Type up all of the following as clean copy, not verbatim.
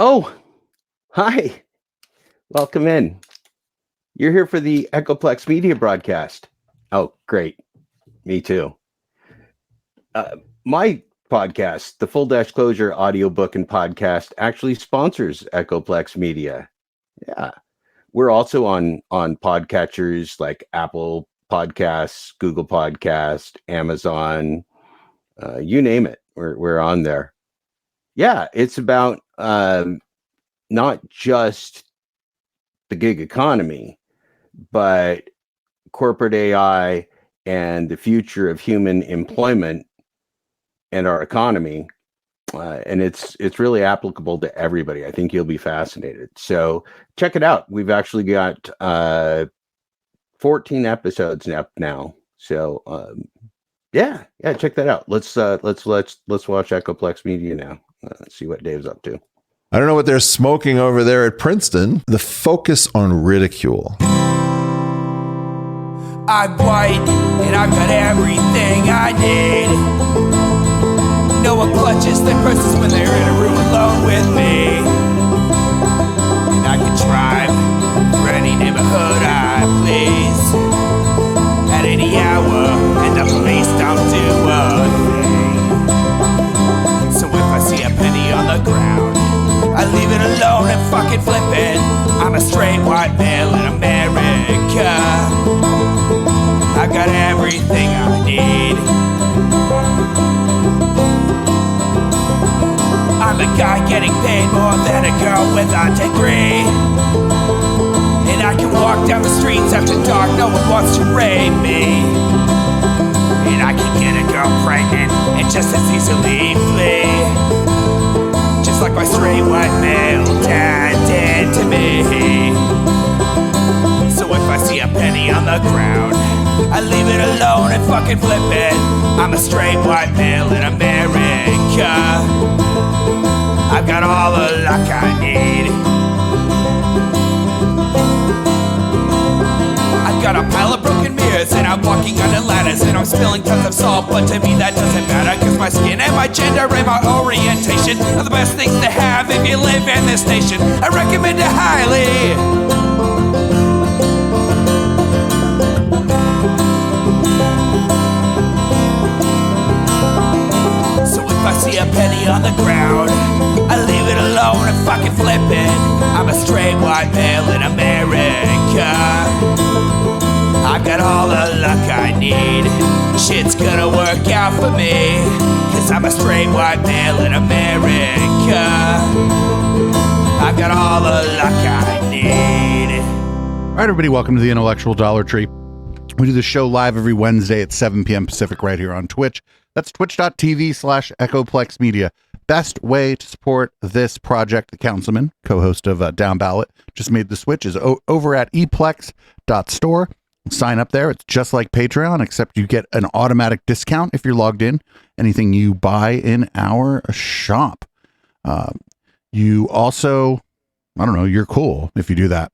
Oh, hi. Welcome in. You're here for the Echoplex Media broadcast. Oh, great. Me too. My podcast, the Full Dash Closure audiobook and podcast, actually sponsors Echoplex Media. Yeah. We're also on podcatchers like Apple Podcasts, Google Podcast, Amazon, you name it. We're on there. Yeah, it's about not just the gig economy, but corporate AI and the future of human employment and our economy. And it's really applicable to everybody. I think you'll be fascinated. So check it out. We've actually got 14 episodes up now. So yeah, check that out. Let's watch Echoplex Media now. See what Dave's up to. I don't know what they're smoking over there at Princeton. The focus on ridicule. I'm white and I've got everything I need. No one clutches their purses when they're in a room alone with me. And I can drive for any neighborhood I please at any hour, and the police don't do a thing. So if I see a penny on the ground, I leave it alone and fucking flip it. I'm a straight white male in America. I got everything I need. I'm a guy getting paid more than a girl with a degree. And I can walk down the streets after dark, no one wants to rape me. And I can get a girl pregnant and just as easily flee. Just like my straight white male dad did to me. So if I see a penny on the ground, I leave it alone and fucking flip it. I'm a straight white male in America. I've got all the luck I need. I've got a pile of broken mirrors and I'm walking under ladders and I'm spilling tons of salt, but to me that doesn't matter, cause my skin and my gender and my orientation are the best things to have if you live in this nation. I recommend it highly. So if I see a penny on the ground, I leave it alone and fucking flip it. I'm a straight white male in America. I've got all the luck I need. Shit's gonna work out for me, cause I'm a straight white male in America. I've got all the luck I need. All right, everybody, welcome to the Intellectual Dollar Tree. We do the show live every Wednesday at 7 p.m. Pacific right here on Twitch. That's twitch.tv/Echoplex Media. Best way to support this project. The Councilman, co-host of Down Ballot, just made the switch, is over at eplex.store. Sign up there. It's just like Patreon, except you get an automatic discount if you're logged in. Anything you buy in our shop. You also, I don't know, you're cool if you do that.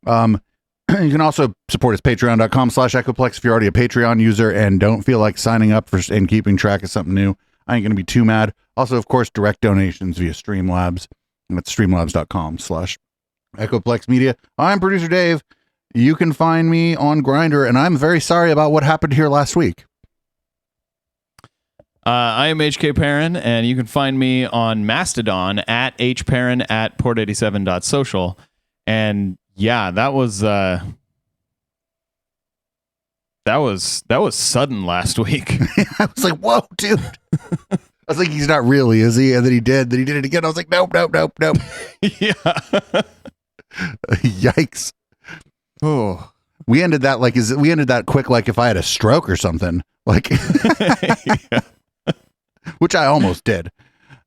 You can also support us, patreon.com/Echoplex if you're already a Patreon user and don't feel like signing up for and keeping track of something new. I ain't going to be too mad. Also, of course, direct donations via Streamlabs. And that's streamlabs.com/Echoplex Media. I'm producer Dave. You can find me on Grindr, and I'm very sorry about what happened here last week. I am HK Perrin, and you can find me on Mastodon at hperrin at port87.social. And yeah, that was sudden last week. I was like, whoa, dude. I was like, he's not really, is he? And then he did. Then he did it again. I was like, nope. Yeah. Yikes. Oh, we ended that quick, like if I had a stroke or something, like, yeah. Which I almost did.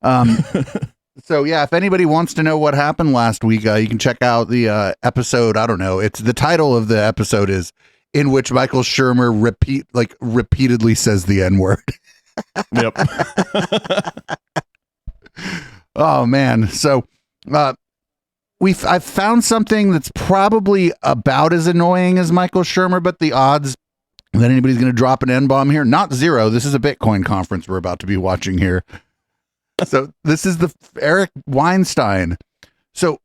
So yeah, if anybody wants to know what happened last week, you can check out the episode. I don't know. It's the title of the episode is in which Michael Shermer repeatedly says the N-word. Yep. Oh man. So, I've found something that's probably about as annoying as Michael Shermer, but the odds that anybody's going to drop an N-bomb here, not zero. This is a Bitcoin conference we're about to be watching here. So this is the Eric Weinstein, So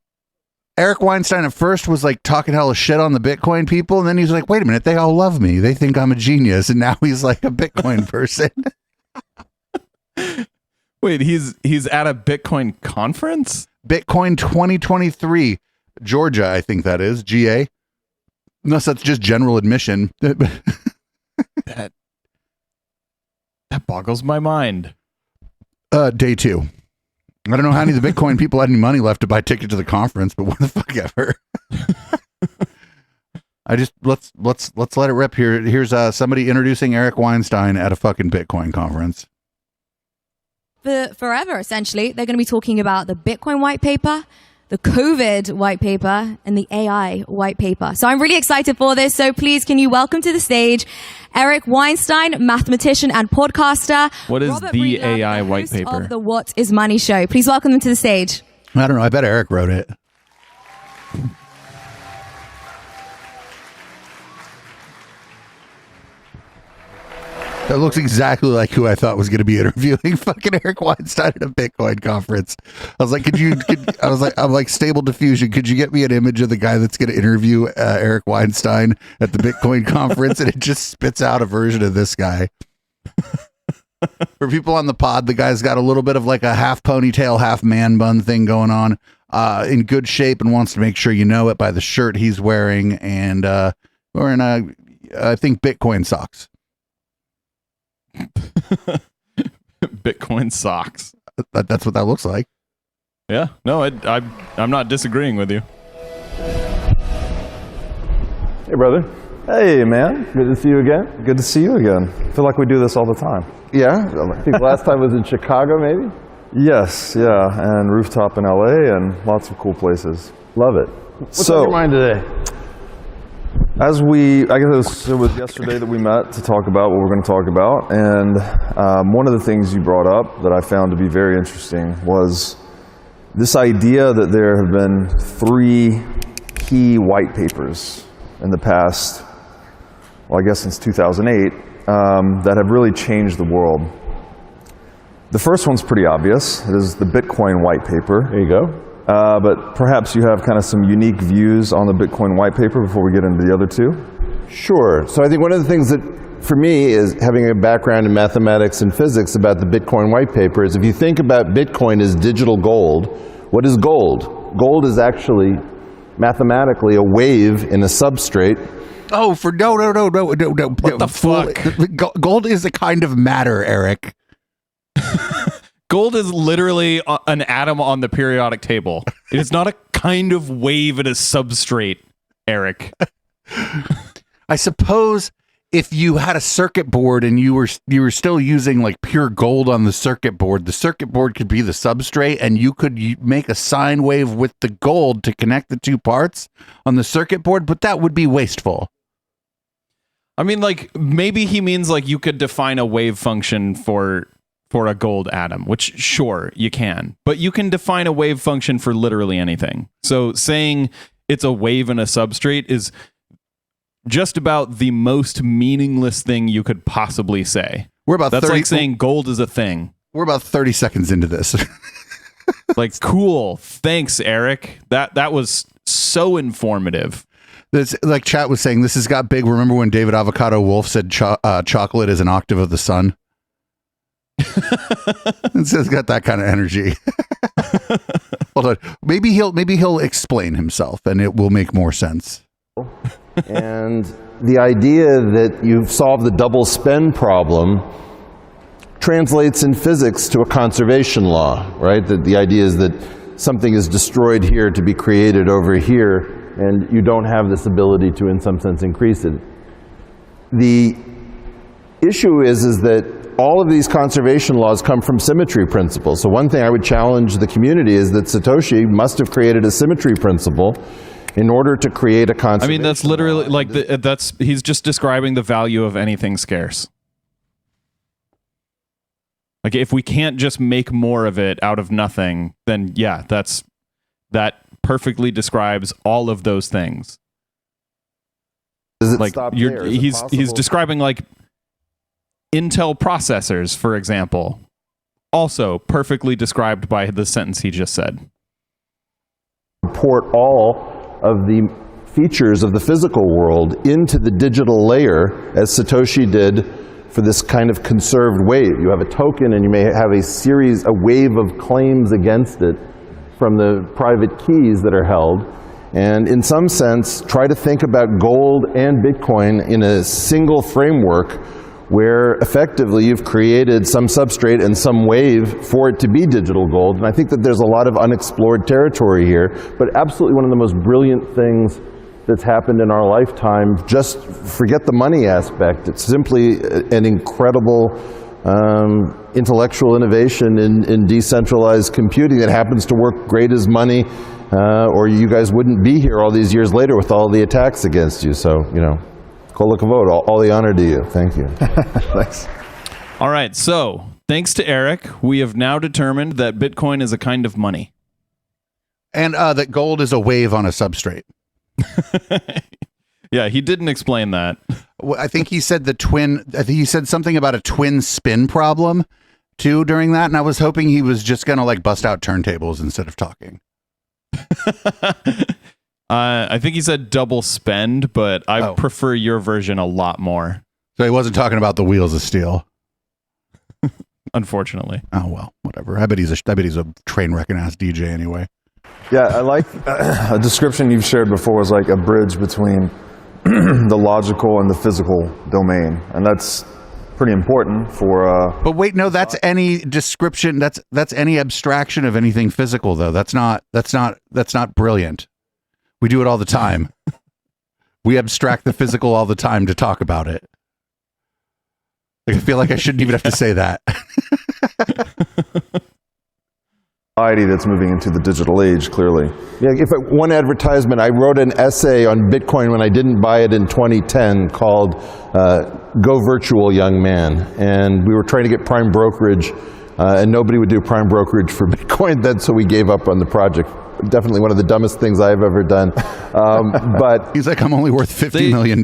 Eric Weinstein at first was like talking hella shit on the Bitcoin people, and then he's like, wait a minute, they all love me. They think I'm a genius, and now he's like a Bitcoin person. Wait, he's at a Bitcoin conference? Bitcoin 2023, Georgia, I think that is, GA. Unless that's just general admission. That boggles my mind. Day 2. I don't know how any of the Bitcoin people had any money left to buy tickets to the conference, but what the fuck ever. Let's let it rip here. Here's somebody introducing Eric Weinstein at a fucking Bitcoin conference. For forever, essentially, they're going to be talking about the Bitcoin white paper, the COVID white paper, and the AI white paper. So I'm really excited for this. So please, can you welcome to the stage Eric Weinstein, mathematician and podcaster. What is Robert the Breedlove, AI the white host paper? of the What is Money show. Please welcome them to the stage. I don't know. I bet Eric wrote it. That looks exactly like who I thought was going to be interviewing fucking Eric Weinstein at a Bitcoin conference. I was like, I'm like Stable Diffusion. Could you get me an image of the guy that's going to interview Eric Weinstein at the Bitcoin conference? And it just spits out a version of this guy. For people on the pod, the guy's got a little bit of like a half ponytail, half man bun thing going on, in good shape, and wants to make sure you know it by the shirt he's wearing, and wearing I think Bitcoin socks. Bitcoin socks. That's what that looks like. Yeah. No, I'm not disagreeing with you. Hey, brother. Hey, man. Good to see you again. Good to see you again. I feel like we do this all the time. Yeah? I think last time was in Chicago, maybe? Yes, yeah. And rooftop in LA and lots of cool places. Love it. What's on your mind today? I guess it was yesterday that we met to talk about what we're going to talk about. And one of the things you brought up that I found to be very interesting was this idea that there have been 3 key white papers in the past, well, I guess since 2008, that have really changed the world. The first one's pretty obvious. It is the Bitcoin white paper. There you go. But perhaps you have kind of some unique views on the Bitcoin white paper before we get into the other 2. Sure. So I think one of the things that, for me, is having a background in mathematics and physics about the Bitcoin white paper is if you think about Bitcoin as digital gold, what is gold? Gold is actually mathematically a wave in a substrate. Oh, no. What the fuck? Gold is a kind of matter, Eric. Gold is literally an atom on the periodic table. It is not a kind of wave in a substrate, Eric. I suppose if you had a circuit board and you were still using like pure gold on the circuit board could be the substrate, and you could make a sine wave with the gold to connect the 2 parts on the circuit board, but that would be wasteful. I mean, like, maybe he means like you could define a wave function for a gold atom, which sure you can, but you can define a wave function for literally anything. So saying it's a wave in a substrate is just about the most meaningless thing you could possibly say. That's like saying gold is a thing. We're about 30 seconds into this. Like, cool. Thanks, Eric. That was so informative. This, like chat was saying, this has got big. Remember when David Avocado Wolf said chocolate is an octave of the sun? It's got that kind of energy. Hold on. Maybe he'll explain himself and it will make more sense. And the idea that you've solved the double spend problem translates in physics to a conservation law, right? That the idea is that something is destroyed here to be created over here, and you don't have this ability to, in some sense, increase it. The issue is that all of these conservation laws come from symmetry principles. So one thing I would challenge the community is that Satoshi must have created a symmetry principle in order to create a conservation. I mean, that's literally like he's just describing the value of anything scarce. Like, if we can't just make more of it out of nothing, then yeah, that perfectly describes all of those things. Does it like stop there? He's describing like Intel processors, for example, also perfectly described by the sentence he just said. port all of the features of the physical world into the digital layer, as Satoshi did for this kind of conserved wave. You have a token and you may have a wave of claims against it from the private keys that are held. And in some sense, try to think about gold and Bitcoin in a single framework where effectively you've created some substrate and some wave for it to be digital gold. And I think that there's a lot of unexplored territory here, but absolutely one of the most brilliant things that's happened in our lifetime. Just forget the money aspect. It's simply an incredible intellectual innovation in decentralized computing that happens to work great as money, or you guys wouldn't be here all these years later with all the attacks against you. So, you know, kol hakavod, all the honor to you. Thank you. Thanks. All right, so thanks to Eric, we have now determined that Bitcoin is a kind of money. And that gold is a wave on a substrate. Yeah, he didn't explain that. Well, I think he said he said something about a twin spin problem too during that, and I was hoping he was just gonna like bust out turntables instead of talking. I think he said double spend, but I prefer your version a lot more. So he wasn't talking about the wheels of steel. Unfortunately. Oh well, whatever. I bet he's a train wrecking ass DJ anyway. Yeah, I like a description you've shared before was like a bridge between the logical and the physical domain, and that's pretty important for. But wait, no, that's any description. That's any abstraction of anything physical, though. That's not brilliant. We do it all the time. We abstract the physical all the time to talk about it. Like, I feel like I shouldn't even have to say that. That's moving into the digital age, clearly. Yeah, one advertisement, I wrote an essay on Bitcoin when I didn't buy it in 2010 called Go Virtual Young Man. And we were trying to get prime brokerage, and nobody would do prime brokerage for Bitcoin then, so we gave up on the project. Definitely one of the dumbest things I've ever done. But he's like, I'm only worth $50 million.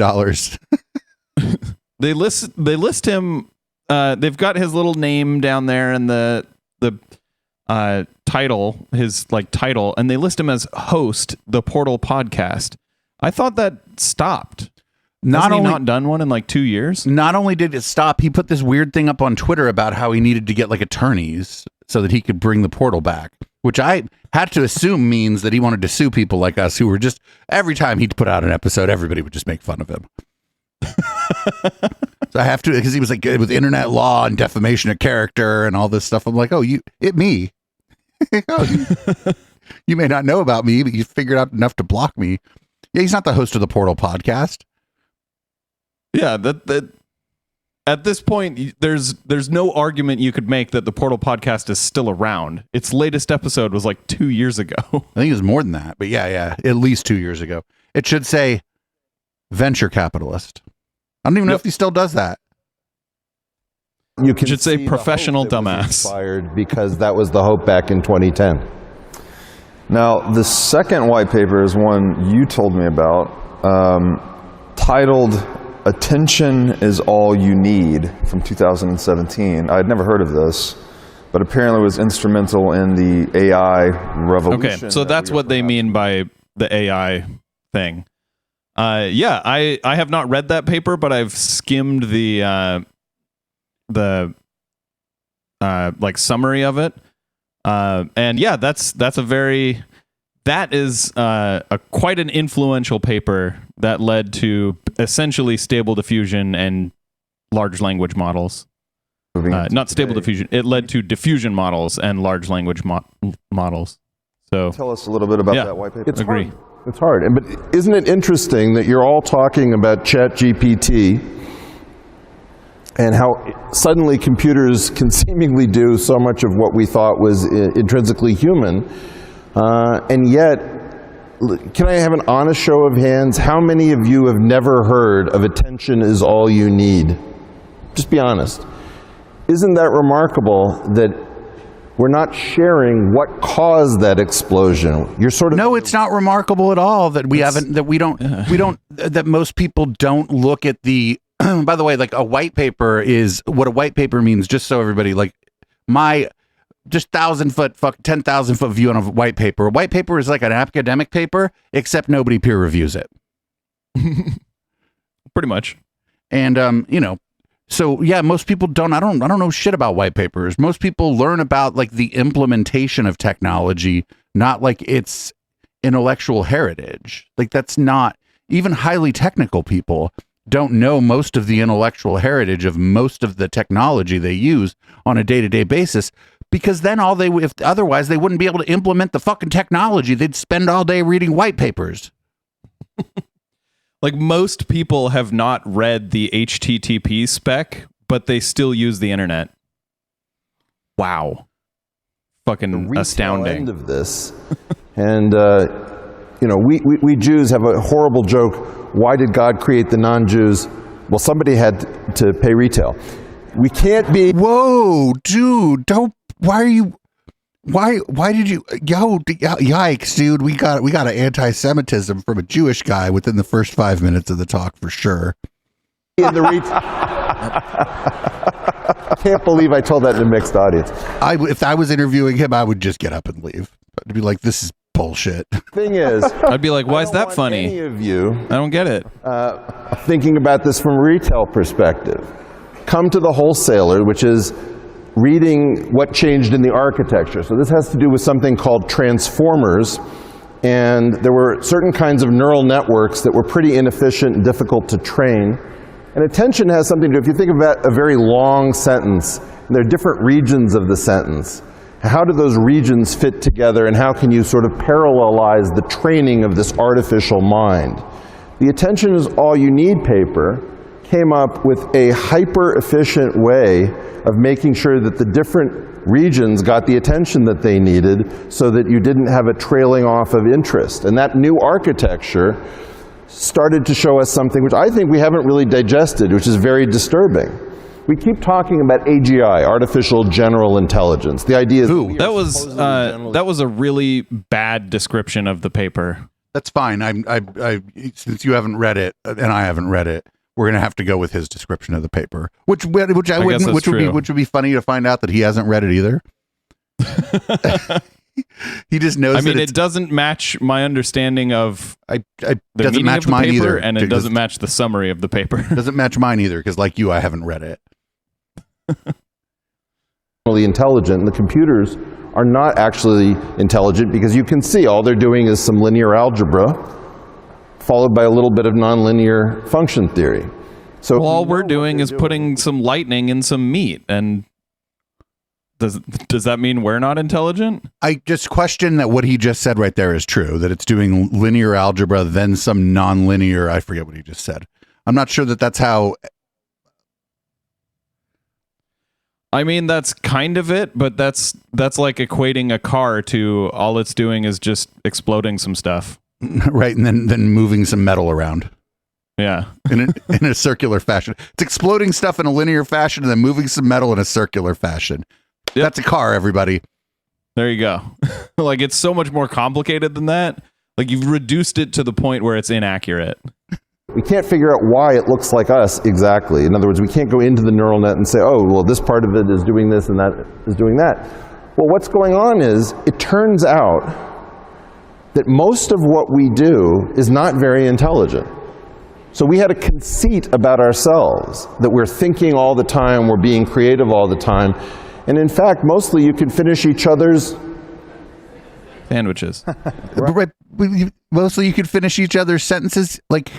They list him. They've got his little name down there and the title, his like title, and they list him as host the Portal podcast. I thought that stopped. Hasn't he not done one in like 2 years? Not only did it stop, he put this weird thing up on Twitter about how he needed to get like attorneys so that he could bring the portal back, which I had to assume means that he wanted to sue people like us who were just, every time he'd put out an episode, everybody would just make fun of him. So I have to, because he was like with internet law and defamation of character and all this stuff. I'm like, oh, me. You may not know about me, but you figured out enough to block me. Yeah, he's not the host of the Portal podcast. Yeah, that at this point, there's no argument you could make that the Portal podcast is still around. Its latest episode was like 2 years ago. I think it was more than that, but yeah, at least 2 years ago. It should say venture capitalist. I don't even know if he still does that. You can should say professional dumbass. Inspired because that was the hope back in 2010. Now, the second white paper is one you told me about, titled "Attention is All You Need" from 2017. I had never heard of this, but apparently was instrumental in the AI revolution. Okay, so that's what they mean by the AI thing. Yeah, I have not read that paper, but I've skimmed the like summary of it. And yeah, that is quite an influential paper that led to essentially stable diffusion and large language models. Not stable diffusion. It led to diffusion models and large language models. So tell us a little bit about that white paper. It's hard. It's hard. But isn't it interesting that you're all talking about ChatGPT and how suddenly computers can seemingly do so much of what we thought was intrinsically human, and yet, can I have an honest show of hands? How many of you have never heard of attention is all you need? Just be honest. Isn't that remarkable that we're not sharing what caused that explosion? You're sort of no. It's not remarkable at all that that most people don't look at the. By the way, like a white paper is what a white paper means. Just so everybody, like my just 1,000-foot, 10,000-foot view on a white paper. A white paper is like an academic paper, except nobody peer reviews it. Pretty much. And so yeah, most people don't. I don't know shit about white papers. Most people learn about like the implementation of technology, not like its intellectual heritage. Like that's not even highly technical people don't know most of the intellectual heritage of most of the technology they use on a day-to-day basis, because then otherwise they wouldn't be able to implement the fucking technology. They'd spend all day reading white papers. Like most people have not read the HTTP spec, but they still use the internet. Wow. Fucking astounding. End of this. And, we Jews have a horrible joke. Why did God create the non-Jews? Well, somebody had to pay retail. We can't be... Whoa, dude, why did you... Yikes, dude, we got an anti-Semitism from a Jewish guy within the first 5 minutes of the talk, for sure. In the can't believe I told that in a mixed audience. If I was interviewing him, I would just get up and leave. I'd be like, this is bullshit. Thing is, I'd be like, why is that funny? Any of you, I don't get it. Thinking about this from a retail perspective, come to the wholesaler, which is reading what changed in the architecture. So this has to do with something called transformers, and there were certain kinds of neural networks that were pretty inefficient and difficult to train. And attention has something to do, if you think about a very long sentence, and there are different regions of the sentence, how do those regions fit together, and how can you sort of parallelize the training of this artificial mind? The attention is all you need paper came up with a hyper-efficient way of making sure that the different regions got the attention that they needed so that you didn't have a trailing off of interest. And that new architecture started to show us something which I think we haven't really digested, which is very disturbing. We keep talking about AGI, artificial general intelligence. The idea is that was a really bad description of the paper. That's fine. I since you haven't read it and I haven't read it, we're gonna have to go with his description of the paper, which would be funny to find out that he hasn't read it either. He just knows. I mean, it doesn't match my understanding of the doesn't match of the mine paper, either, and it doesn't match the summary of the paper. Doesn't match mine either, because like you, I haven't read it. Intelligent, and the computers are not actually intelligent, because you can see all they're doing is some linear algebra followed by a little bit of nonlinear function theory. So all we're doing is putting some lightning in some meat, and does that mean we're not intelligent? I just question that what he just said right there is true, that it's doing linear algebra, then some nonlinear, I forget what he just said. I'm not sure that that's how... I mean, that's kind of it, but that's like equating a car to all it's doing is just exploding some stuff. Right, and then moving some metal around. Yeah. in a circular fashion. It's exploding stuff in a linear fashion and then moving some metal in a circular fashion. Yep. That's a car, everybody. There you go. Like, it's so much more complicated than that. Like, you've reduced it to the point where it's inaccurate. We can't figure out why it looks like us exactly. In other words, we can't go into the neural net and say, oh, well, this part of it is doing this and that is doing that. Well, what's going on is, it turns out that most of what we do is not very intelligent. So we had a conceit about ourselves, that we're thinking all the time, we're being creative all the time. And in fact, mostly you can finish each other's sandwiches. Right. Mostly you could finish each other's sentences. Like,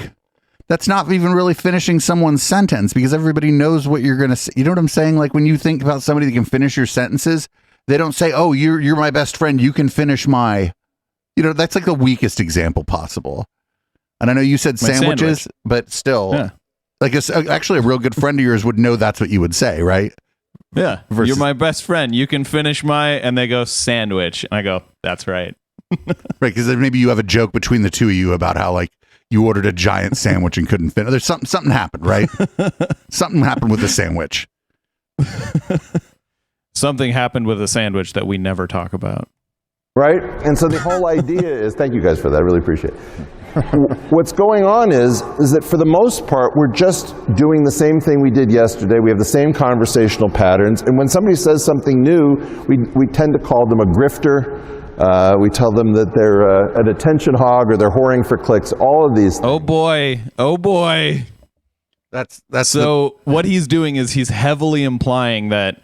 that's not even really finishing someone's sentence, because everybody knows what you're going to say. You know what I'm saying? Like, when you think about somebody that can finish your sentences, they don't say, oh, you're my best friend, you can finish my... You know, that's like the weakest example possible. And I know you said sandwiches, sandwich. But still, yeah. Like actually a real good friend of yours would know that's what you would say, right? Yeah. You're my best friend. You can finish my, and they go sandwich. And I go, that's right. Right. Because then maybe you have a joke between the two of you about how like you ordered a giant sandwich and couldn't finish. There's something happened, right? Something happened with the sandwich. Something happened with a sandwich that we never talk about. right? And so the whole idea is, thank you guys for that, I really appreciate it. What's going on is that for the most part, we're just doing the same thing we did yesterday. We have the same conversational patterns. And when somebody says something new, we tend to call them a grifter. We tell them that they're an attention hog or they're whoring for clicks, all of these things. Oh boy. That's so what he's doing is he's heavily implying that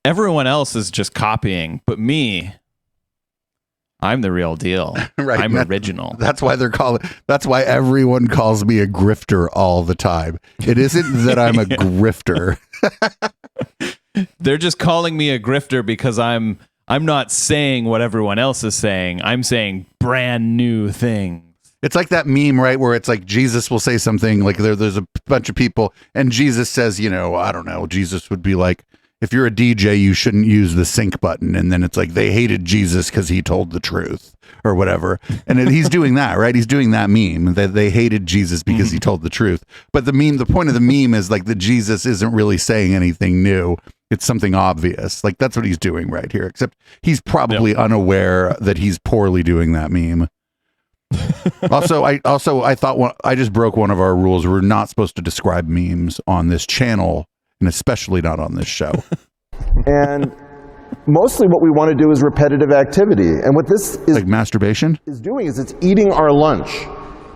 everyone else is just copying, but me, I'm the real deal. Right. I'm original. That's why that's why everyone calls me a grifter all the time. It isn't that I'm a grifter. They're just calling me a grifter because I'm not saying what everyone else is saying. I'm saying brand new things. It's like that meme, right, where it's like Jesus will say something like there's a bunch of people and Jesus says, I don't know, Jesus would be like, if you're a DJ, you shouldn't use the sync button. And then it's like they hated Jesus because he told the truth or whatever. And he's doing that, right? He's doing that meme that they hated Jesus because he told the truth. But the point of the meme is like that Jesus isn't really saying anything new. It's something obvious. Like that's what he's doing right here, except he's probably unaware that he's poorly doing that meme. I thought I just broke one of our rules. We're not supposed to describe memes on this channel, and especially not on this show. And mostly what we want to do is repetitive activity. And what this is like masturbation is doing is it's eating our lunch.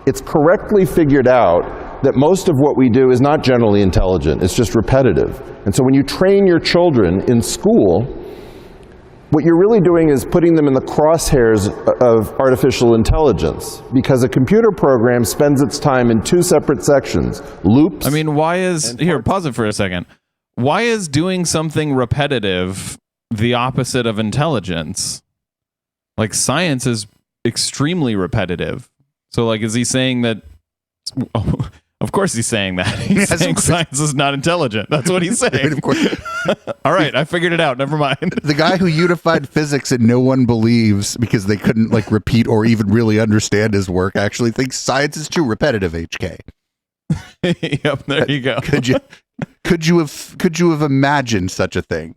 It's correctly figured out that most of what we do is not generally intelligent. It's just repetitive. And so when you train your children in school, what you're really doing is putting them in the crosshairs of artificial intelligence, because a computer program spends its time in two separate sections, loops. I mean, pause it for a second. Why is doing something repetitive the opposite of intelligence? Like science is extremely repetitive. So like, is he saying that? Oh, of course he's saying that. He's saying science is not intelligent. That's what he's saying. Of course. All right, I figured it out. Never mind. The guy who unified physics and no one believes because they couldn't like repeat or even really understand his work actually thinks science is too repetitive, HK. Yep, there you go. Could you have imagined such a thing?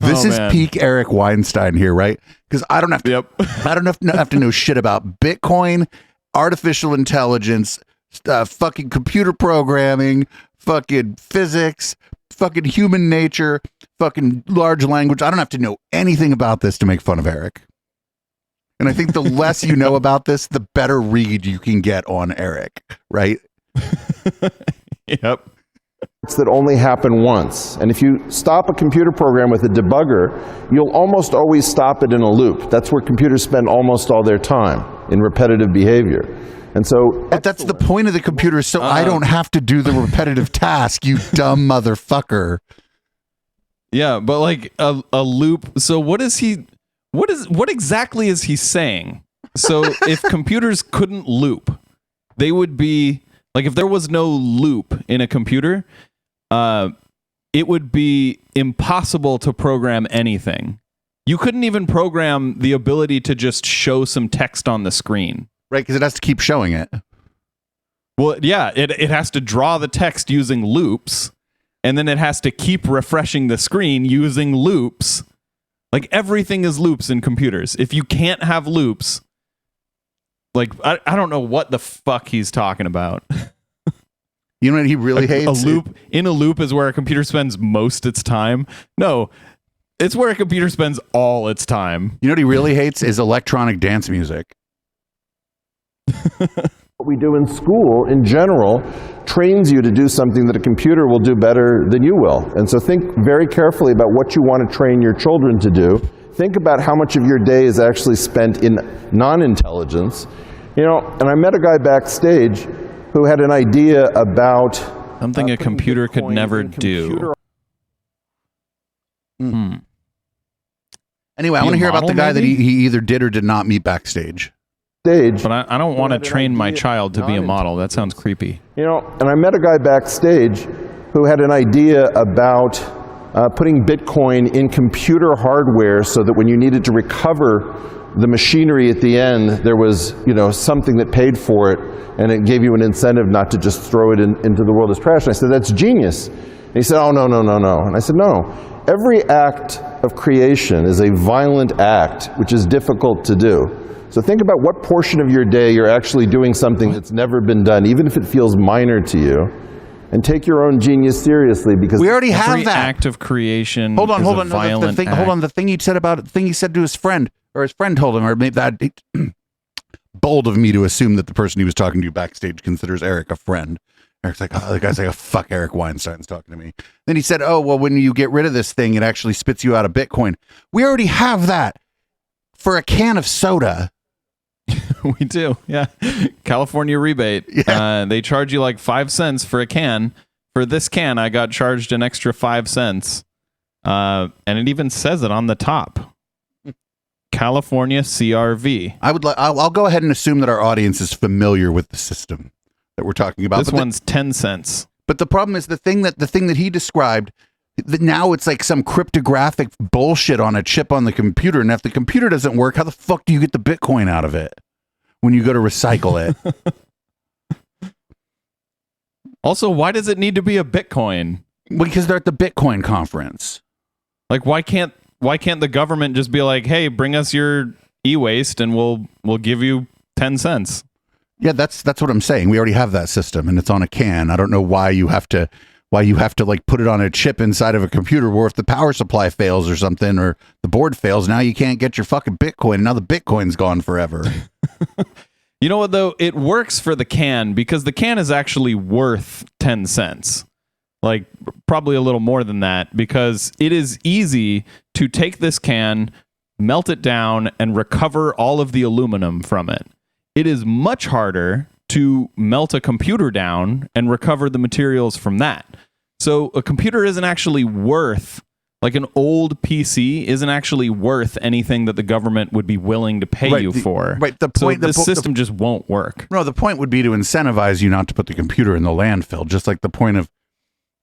This is peak Eric Weinstein here, right? Because I don't have to. I don't have to know shit about Bitcoin, artificial intelligence, fucking computer programming, fucking physics, fucking human nature, fucking large language. I don't have to know anything about this to make fun of Eric. And I think the less you know about this, the better read you can get on Eric, right? Yep. That only happen once. And if you stop a computer program with a debugger, you'll almost always stop it in a loop. That's where computers spend almost all their time, in repetitive behavior. And so, but that's the point of the computer, so I don't have to do the repetitive task, you dumb motherfucker. Yeah, but like a loop. So what exactly is he saying? So if computers couldn't loop, they would be like, if there was no loop in a computer, it would be impossible to program anything. You couldn't even program the ability to just show some text on the screen. Right, because it has to keep showing it. Well, yeah, it has to draw the text using loops, and then it has to keep refreshing the screen using loops. Like, everything is loops in computers. If you can't have loops, like, I don't know what the fuck he's talking about. You know what he really hates? A loop. In a loop is where a computer spends most its time. No, it's where a computer spends all its time. You know what he really hates is electronic dance music. What we do in school, in general, trains you to do something that a computer will do better than you will. And so think very carefully about what you want to train your children to do. Think about how much of your day is actually spent in non-intelligence. You know, and I met a guy backstage who had an idea about something a computer could never do. Anyway, I want to hear about the guy that he either did or did not meet backstage. But I don't want to train my child to be a model. That sounds creepy. You know, and I met a guy backstage who had an idea about putting Bitcoin in computer hardware so that when you needed to recover the machinery at the end, there was, you know, something that paid for it, and it gave you an incentive not to just throw it into the world as trash. And I said, that's genius. And he said, oh, no. And I said, no. Every act of creation is a violent act, which is difficult to do. So think about what portion of your day you're actually doing something that's never been done, even if it feels minor to you, and take your own genius seriously, because we already have every that act of creation. Hold on. Violent act. Hold on. The thing he said about the thing he said to his friend, or his friend told him, or maybe that bold of me to assume that the person he was talking to backstage considers Eric a friend. Eric's like, oh, the guy's like, oh, fuck, Eric Weinstein's talking to me. Then he said, oh, well, when you get rid of this thing, it actually spits you out a Bitcoin. We already have that for a can of soda. We do, yeah. California rebate. Yeah. They charge you like 5 cents for a can. For this can, I got charged an extra 5 cents. And it even says it on the top. California CRV. I'll go ahead and assume that our audience is familiar with the system that we're talking about. This one's 10 cents. But the problem is the thing that he described, that now it's like some cryptographic bullshit on a chip on the computer. And if the computer doesn't work, how the fuck do you get the Bitcoin out of it when you go to recycle it? Also, why does it need to be a Bitcoin? Because they're at the Bitcoin conference. Like, why can't the government just be like, hey, bring us your e-waste and we'll give you 10 cents? Yeah, that's what I'm saying. We already have that system, and it's on a can. I don't know why you have to like put it on a chip inside of a computer, where if the power supply fails or something, or the board fails, now you can't get your fucking Bitcoin. Now the Bitcoin's gone forever. You know what, though? It works for the can, because the can is actually worth 10 cents. Like, probably a little more than that, because it is easy to take this can, melt it down, and recover all of the aluminum from it. It is much harder to melt a computer down and recover the materials from that. So a computer isn't actually worth, like an old PC isn't actually worth anything that the government would be willing to pay you for. Right. The So point, the system just won't work. No, the point would be to incentivize you not to put the computer in the landfill, just like the point of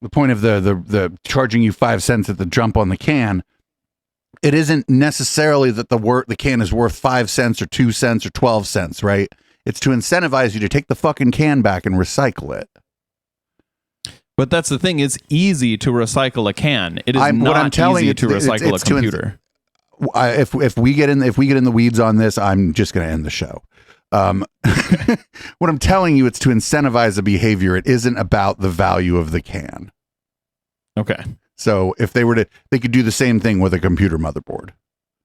the charging you 5 cents at the jump on the can. It isn't necessarily that the can is worth 5 cents or 2 cents or 12 cents, right? It's to incentivize you to take the fucking can back and recycle it. But that's the thing, it's easy to recycle a can. It is not easy to recycle a computer. If we get in the weeds on this, I'm just going to end the show. What I'm telling you, it's to incentivize the behavior. It isn't about the value of the can. Okay. So if they could do the same thing with a computer motherboard.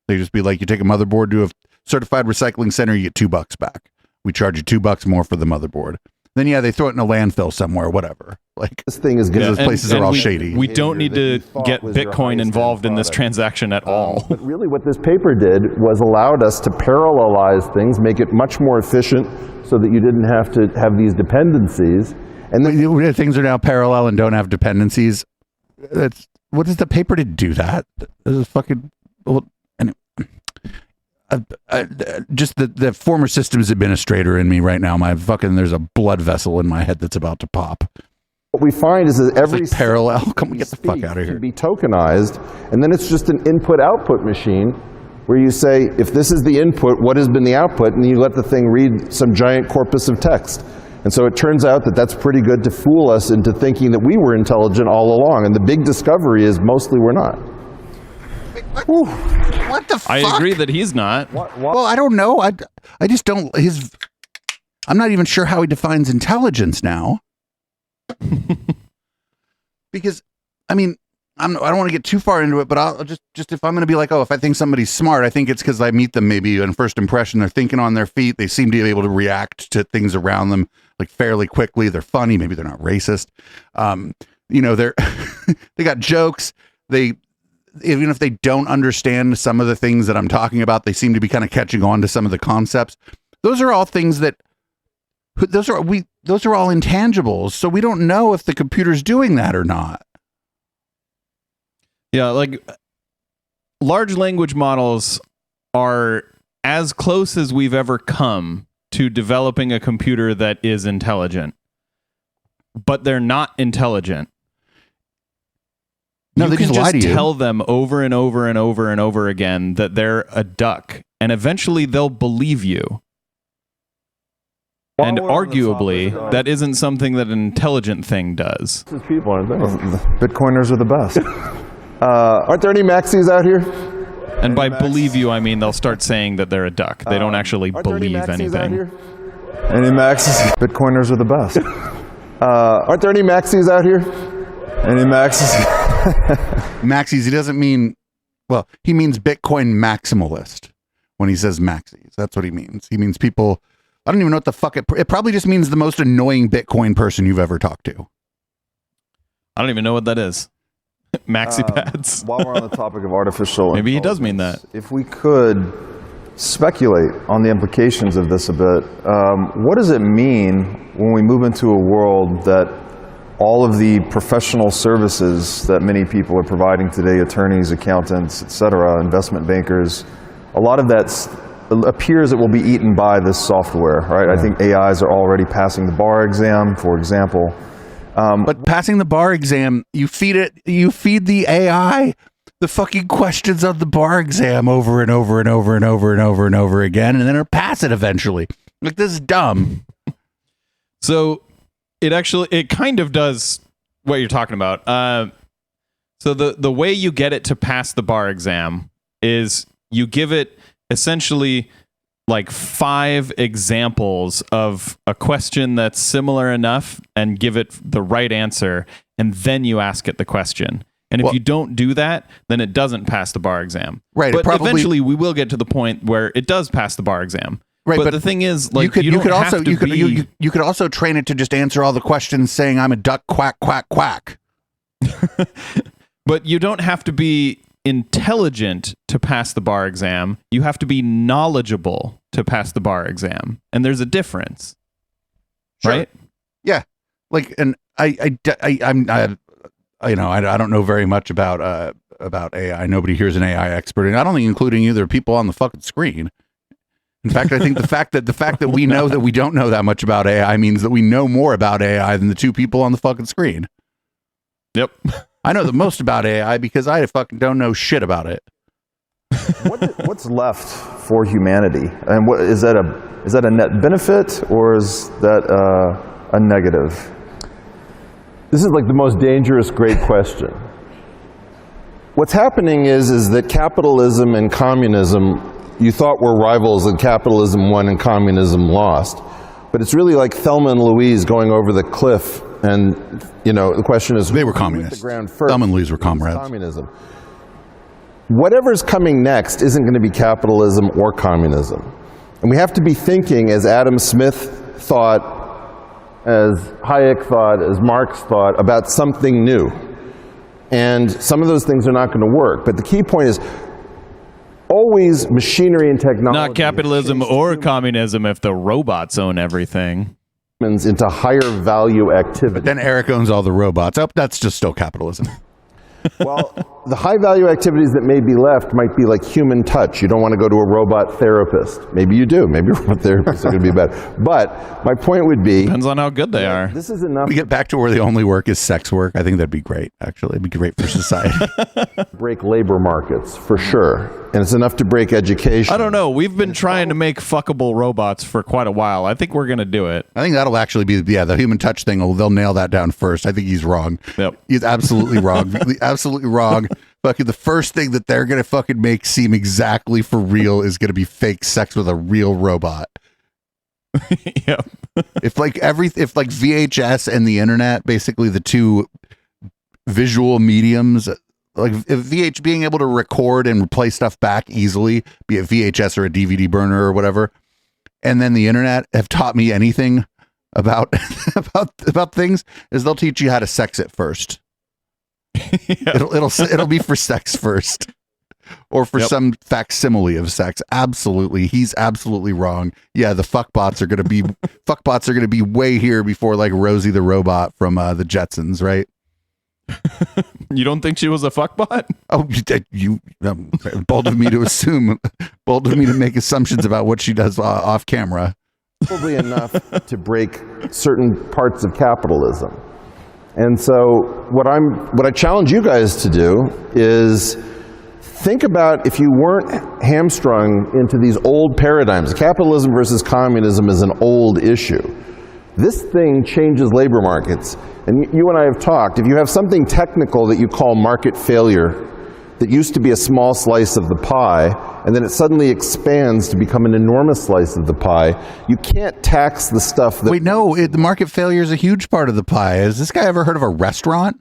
They just be like, you take a motherboard to a certified recycling center, you get $2 back. We charge you $2 more for the motherboard. Then they throw it in a landfill somewhere, whatever. Like, this thing is those places are all shady. We don't need to get Bitcoin involved in this transaction at all. But really what this paper did was allowed us to parallelize things, make it much more efficient so that you didn't have to have these dependencies. And then things are now parallel and don't have dependencies. What does the paper to do that? This is fucking... just the former systems administrator in me right now. There's a blood vessel in my head that's about to pop. What we find is that every parallel. Come get the fuck out of here. Can be tokenized, and then it's just an input-output machine where you say, if this is the input, what has been the output, and you let the thing read some giant corpus of text. And so it turns out that that's pretty good to fool us into thinking that we were intelligent all along. And the big discovery is mostly we're not. What the fuck? I agree that he's not. Well, I don't know. I just don't. I'm not even sure how he defines intelligence now. Because, I mean, I don't want to get too far into it, but I'll just if I'm going to be like, oh, if I think somebody's smart, I think it's because I meet them maybe on first impression. They're thinking on their feet. They seem to be able to react to things around them like fairly quickly. They're funny. Maybe they're not racist. They're they got jokes. Even if they don't understand some of the things that I'm talking about, they seem to be kind of catching on to some of the concepts. Those are all things those are all intangibles. So we don't know if the computer's doing that or not. Yeah, like large language models are as close as we've ever come to developing a computer that is intelligent, but they're not intelligent. No, you they can just lie to you. tell them over and over and over and over again that they're a duck, and eventually they'll believe you. And arguably, that isn't something that an intelligent thing does. People, aren't they? Bitcoiners are the best. Aren't there any maxis out here? And by believe you, I mean they'll start saying that they're a duck. They don't actually believe anything. Any maxis? Bitcoiners are the best. Aren't there any maxis out here? Any maxis? Maxis, he doesn't mean, well, he means Bitcoin maximalist when he says maxis. That's what he means. He means people, I don't even know what the fuck, it probably just means the most annoying Bitcoin person you've ever talked to. I don't even know what that is. Maxi pads. While we're on the topic of artificial Maybe he does mean that. If we could speculate on the implications of this a bit, what does it mean when we move into a world that all of the professional services that many people are providing today, attorneys, accountants, etc., investment bankers, a lot of that appears it will be eaten by this software, right? I think AIs are already passing the bar exam, for example. But passing the bar exam, you feed the AI the fucking questions on the bar exam over and over and over and over and over and over again, and then it'll pass it eventually. Like, this is dumb. So it kind of does what you're talking about. So the way you get it to pass the bar exam is you give it essentially like 5 examples of a question that's similar enough and give it the right answer, and then you ask it the question. And if you don't do that, then it doesn't pass the bar exam. Right. But eventually we will get to the point where it does pass the bar exam. Right, but the thing is, like, you could also train it to just answer all the questions saying I'm a duck, quack, quack, quack. But you don't have to be intelligent to pass the bar exam. You have to be knowledgeable to pass the bar exam, and there's a difference, right? Yeah, like, and I don't know very much about AI. Nobody here is an AI expert, and I don't think including either people on the fucking screen. In fact, I think the fact that we know that we don't know that much about AI means that we know more about AI than the 2 people on the fucking screen. Yep. I know the most about AI because I fucking don't know shit about it. What's left for humanity, and what is that a net benefit, or is that a negative? This is like the most dangerous great question. What's happening is that capitalism and communism, you thought were rivals, and capitalism won and communism lost. But it's really like Thelma and Louise going over the cliff, and the question is, they were communists. Thelma and Louise were comrades. Communism. Whatever's coming next isn't going to be capitalism or communism. And we have to be thinking, as Adam Smith thought, as Hayek thought, as Marx thought, about something new. And some of those things are not going to work. But the key point is, always machinery and technology. Not capitalism or communism if the robots own everything. Into higher value activity. But then Eric owns all the robots. Oh, that's just still capitalism. Well, the high value activities that may be left might be like human touch. You don't want to go to a robot therapist. Maybe you do. Maybe robot therapists are going to be bad. But my point would be, depends on how good they are. This is enough. We get back to where the only work is sex work. I think that'd be great. Actually, it'd be great for society. Break labor markets for sure, and it's enough to break education. I don't know. We've been trying to make fuckable robots for quite a while. I think we're going to do it. I think that'll actually be the human touch thing. They'll nail that down first. I think he's wrong. Yep. He's absolutely wrong. Absolutely wrong. Fucking the first thing that they're gonna fucking make seem exactly for real is gonna be fake sex with a real robot. Yep. If VHS and the internet, basically the 2 visual mediums, like if being able to record and play stuff back easily, be it VHS or a DVD burner or whatever, and then the internet have taught me anything about about things, is they'll teach you how to sex it first. Yeah. It'll be for sex first, or for some facsimile of sex. Absolutely, he's absolutely wrong. Yeah, the fuckbots are gonna be way here before like Rosie the robot from the Jetsons, right? You don't think she was a fuckbot? Oh, you bold of me to assume, bold of me to make assumptions about what she does off camera. Probably enough to break certain parts of capitalism. And so what I challenge you guys to do is think about, if you weren't hamstrung into these old paradigms. Capitalism versus communism is an old issue. This thing changes labor markets. And you and I have talked, if you have something technical that you call market failure, that used to be a small slice of the pie, and then it suddenly expands to become an enormous slice of the pie, you can't tax the stuff that... Wait, no, the market failure is a huge part of the pie. Has this guy ever heard of a restaurant?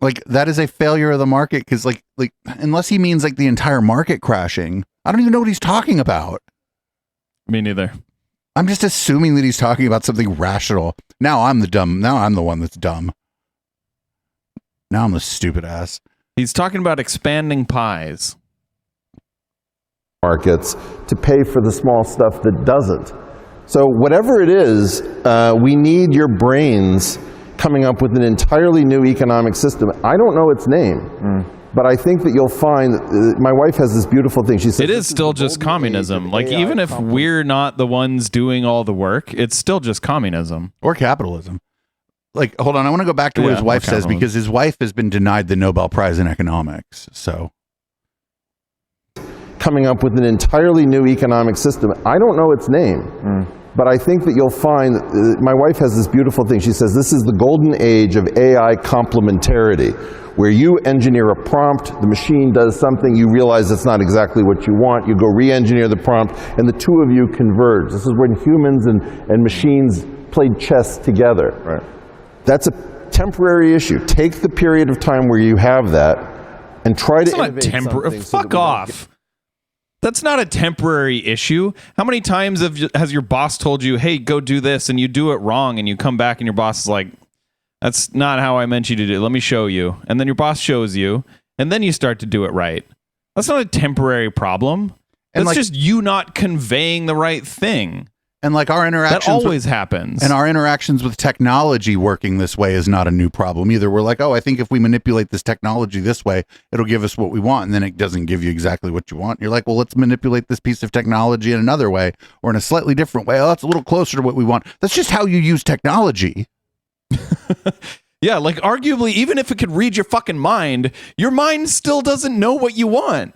Like, that is a failure of the market, because, like, unless he means, like, the entire market crashing, I don't even know what he's talking about. Me neither. I'm just assuming that he's talking about something rational. Now I'm the one that's dumb. Now I'm the stupid ass. He's talking about expanding pies. Markets to pay for the small stuff that doesn't. So whatever it is, we need your brains coming up with an entirely new economic system. I don't know its name, but I think that you'll find, my wife has this beautiful thing. She says, it is still just communism. Like, even if we're not the ones doing all the work, it's still just communism. Or capitalism. Like, hold on, I want to go back to what his wife says, because his wife has been denied the Nobel Prize in economics, so. Coming up with an entirely new economic system. I don't know its name, but I think that you'll find, my wife has this beautiful thing. She says, this is the golden age of AI complementarity, where you engineer a prompt, the machine does something, you realize it's not exactly what you want, you go re-engineer the prompt, and the two of you converge. This is when humans and machines played chess together. Right. That's a temporary issue. Take the period of time where you have that and try to innovate something. Fuck off. That's not a temporary issue. How many times has your boss told you, hey, go do this, and you do it wrong, and you come back and your boss is like, that's not how I meant you to do it. Let me show you. And then your boss shows you, and then you start to do it right. That's not a temporary problem. That's like, just you not conveying the right thing. And like our interactions... That always happens. And our interactions with technology working this way is not a new problem either. We're like, oh, I think if we manipulate this technology this way, it'll give us what we want. And then it doesn't give you exactly what you want. You're like, well, let's manipulate this piece of technology in another way or in a slightly different way. Oh, that's a little closer to what we want. That's just how you use technology. Yeah, like arguably, even if it could read your fucking mind, your mind still doesn't know what you want.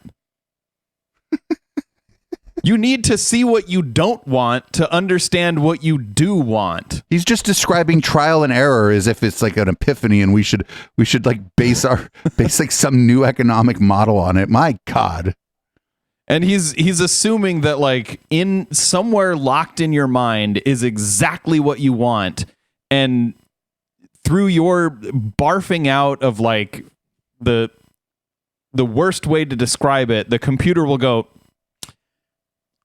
You need to see what you don't want to understand what you do want. He's just describing trial and error as if it's like an epiphany, and we should like base like some new economic model on it. My God. And he's assuming that like in somewhere locked in your mind is exactly what you want, and through your barfing out of like the worst way to describe it, the computer will go,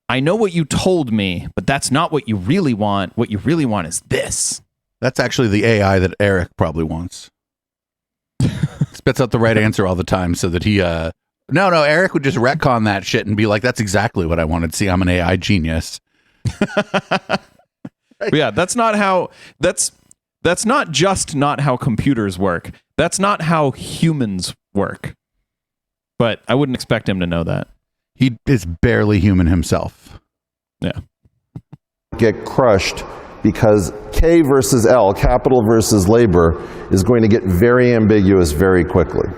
I know what you told me, but that's not what you really want. What you really want is this. That's actually the AI that Eric probably wants. Spits out the right answer all the time so that he... No, Eric would just retcon that shit and be like, that's exactly what I wanted. See, I'm an AI genius. Yeah, that's not how... That's not just not how computers work. That's not how humans work. But I wouldn't expect him to know that. He is barely human himself. Yeah. Get crushed because K versus L, capital versus labor, is going to get very ambiguous very quickly.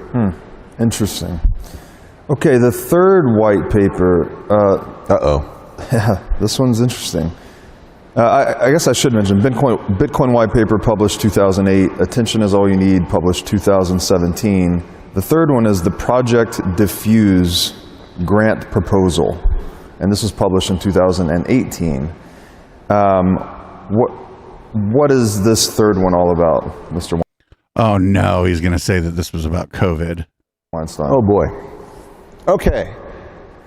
Interesting. Okay, the third white paper. Yeah, this one's interesting. I guess I should mention Bitcoin white paper published 2008. Attention is all you need, published 2017. The third one is the Project Diffuse grant proposal, and this was published in 2018. What is this third one all about, Mr. Oh no, he's going to say that this was about COVID. Weinstein? Oh boy. Okay.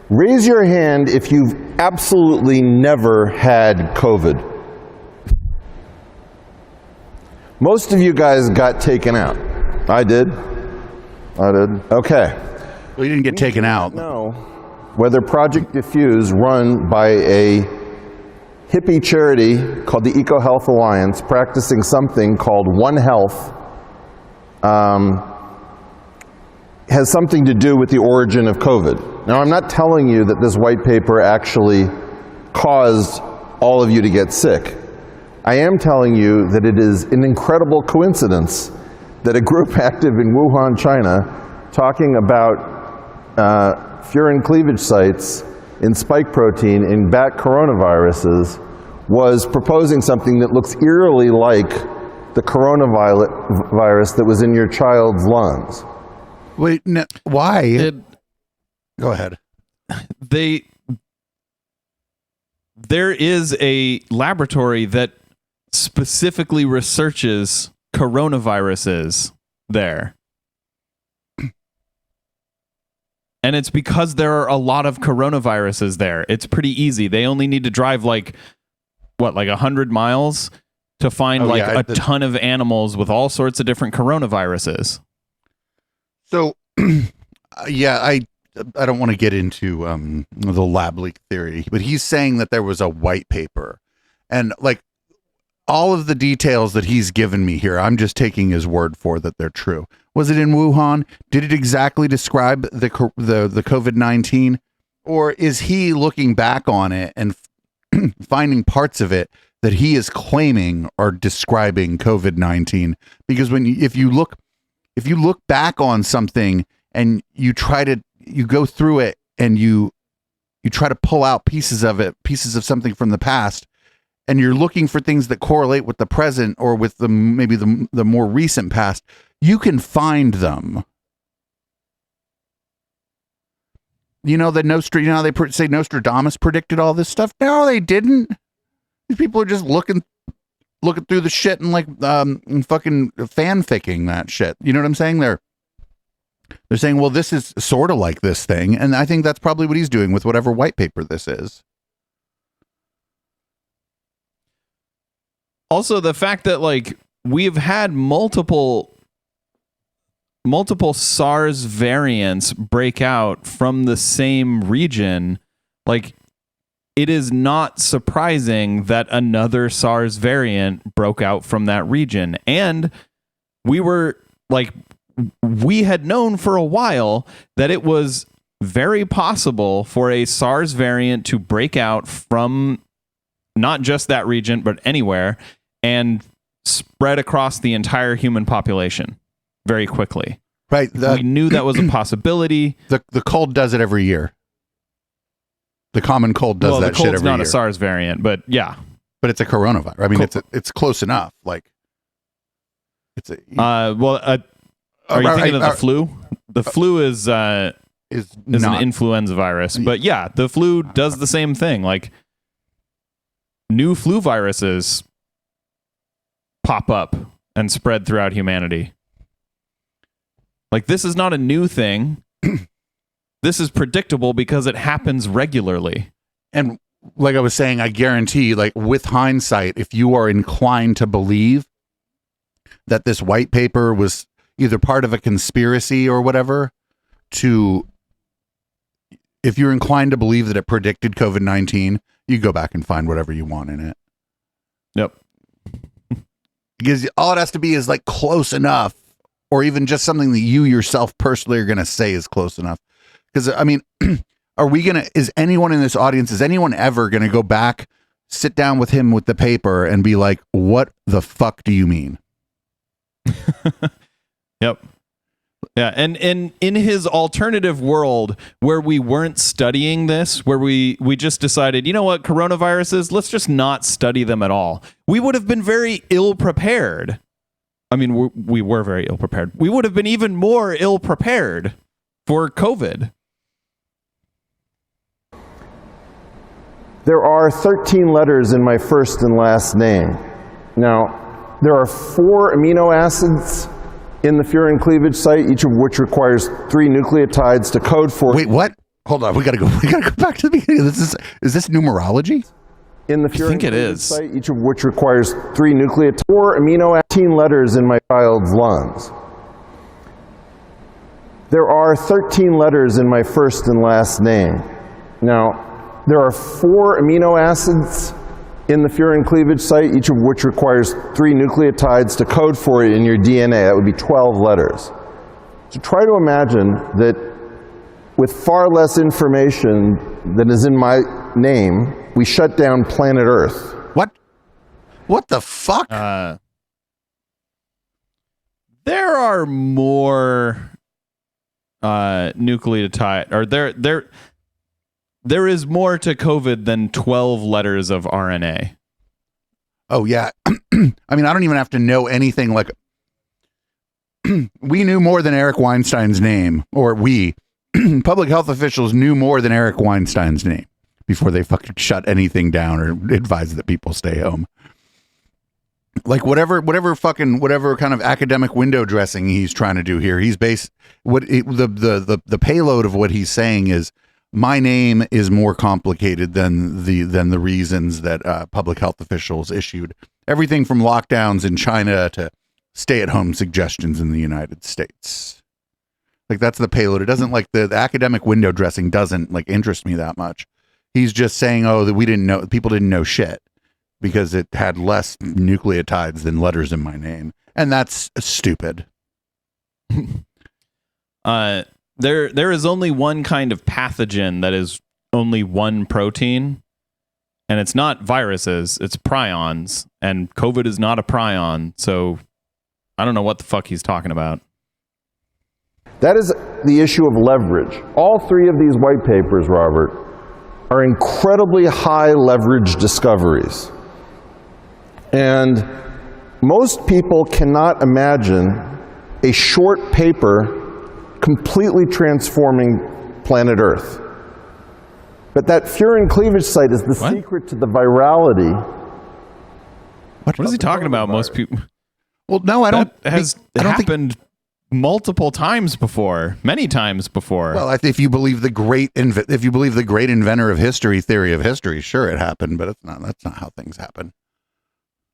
Raise your hand if you've absolutely never had COVID. Most of you guys got taken out. I did. Okay. Well, you didn't get taken out. No. Whether Project Diffuse, run by a hippie charity called the EcoHealth Alliance, practicing something called One Health, has something to do with the origin of COVID. Now, I'm not telling you that this white paper actually caused all of you to get sick. I am telling you that it is an incredible coincidence that a group active in Wuhan, China, talking about furin cleavage sites in spike protein in bat coronaviruses was proposing something that looks eerily like the coronavirus that was in your child's lungs. Wait, no, why? Go ahead. There is a laboratory that specifically researches coronaviruses there. And it's because there are a lot of coronaviruses there. It's pretty easy. They only need to drive like 100 miles to find a ton of animals with all sorts of different coronaviruses. So, yeah, I don't want to get into the lab leak theory, but he's saying that there was a white paper, and like all of the details that he's given me here, I'm just taking his word for that they're true. Was it in Wuhan? Did it exactly describe the COVID-19, or is he looking back on it and finding parts of it that he is claiming are describing COVID-19? Because if you look back on something and you go through it and you try to pull out pieces of something from the past, and you're looking for things that correlate with the present or with maybe the more recent past, you can find them. You know, how they say Nostradamus predicted all this stuff? No, they didn't. These people are just looking through the shit and fucking fanficking that shit. You know what I'm saying? They're saying, well, this is sort of like this thing. And I think that's probably what he's doing with whatever white paper this is. Also, the fact that we've had multiple SARS variants break out from the same region, it is not surprising that another SARS variant broke out from that region. And we had known for a while that it was very possible for a SARS variant to break out from not just that region, but anywhere, and spread across the entire human population very quickly. Right. We knew that was a possibility. The cold does it every year. The common cold does that shit every year. The cold's not a SARS variant, but yeah. But it's a coronavirus. I mean, it's close enough. Are you thinking of the flu? The flu is an influenza virus. But yeah, the flu does the same thing. New flu viruses pop up and spread throughout humanity. This is not a new thing. This is predictable because it happens regularly. And like I was saying, I guarantee, with hindsight, if you are inclined to believe that this white paper was either part of a conspiracy or whatever, if you're inclined to believe that it predicted COVID-19, you go back and find whatever you want in it. Yep. Because all it has to be is close enough, or even just something that you yourself personally are going to say is close enough. Because, I mean, is anyone in this audience, is anyone ever going to go back, sit down with him with the paper and be like, what the fuck do you mean? Yep. Yeah. And in his alternative world where we weren't studying this, where we just decided, you know what, coronaviruses, let's just not study them at all, we would have been very ill prepared. I mean, we were very ill prepared. We would have been even more ill prepared for COVID. There are 13 letters in my first and last name. Now, there are 4 amino acids in the furin cleavage site, each of which requires 3 nucleotides to code for. Wait, what? Hold on, we gotta go back to the beginning. Is this numerology? In the I think it is. site, each of which requires 3 nucleotides, 4 amino 18 letters in my child's lungs. There are 13 letters in my first and last name. Now, there are 4 amino acids in the furin cleavage site, each of which requires 3 nucleotides to code for it in your DNA. That would be 12 letters. So try to imagine that with far less information than is in my name, we shut down planet Earth. What the fuck? There are more nucleotide, or there is more to COVID than 12 letters of RNA. Oh yeah. I mean, I don't even have to know anything. Like, we knew more than Eric Weinstein's name, or public health officials knew more than Eric Weinstein's name before they fucking shut anything down or advised that people stay home. Like whatever kind of academic window dressing he's trying to do here, the payload of what he's saying is, my name is more complicated than the reasons that public health officials issued. Everything from lockdowns in China to stay-at-home suggestions in the United States. Like, that's the payload. It doesn't, like, the academic window dressing doesn't, like, interest me that much. He's just saying, oh, that people didn't know shit because it had less nucleotides than letters in my name. And that's stupid. There is only one kind of pathogen that is only one protein, and it's not viruses, it's prions, and COVID is not a prion, so I don't know what the fuck he's talking about. That is the issue of leverage. All three of these white papers, Robert, are incredibly high leverage discoveries. And most people cannot imagine a short paper completely transforming planet Earth. But that furin cleavage site is the secret to the virality. What is he talking about? Most people. Well, no, I don't. That has happened multiple times before, many times before. Well, if you believe the great inventor of history theory of history, sure, it happened, but that's not how things happen.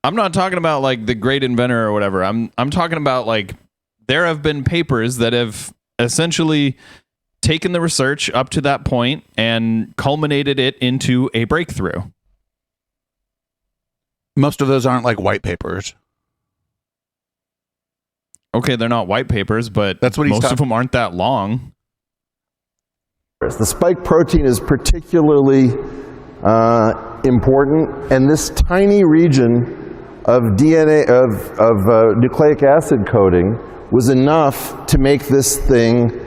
I'm not talking about like the great inventor or whatever. I'm talking about like there have been papers that have essentially taken the research up to that point and culminated it into a breakthrough. Most of those aren't like white papers. Okay, they're not white papers, but that's what most of them aren't that long. The spike protein is particularly important, and this tiny region of DNA, of nucleic acid coding, was enough to make this thing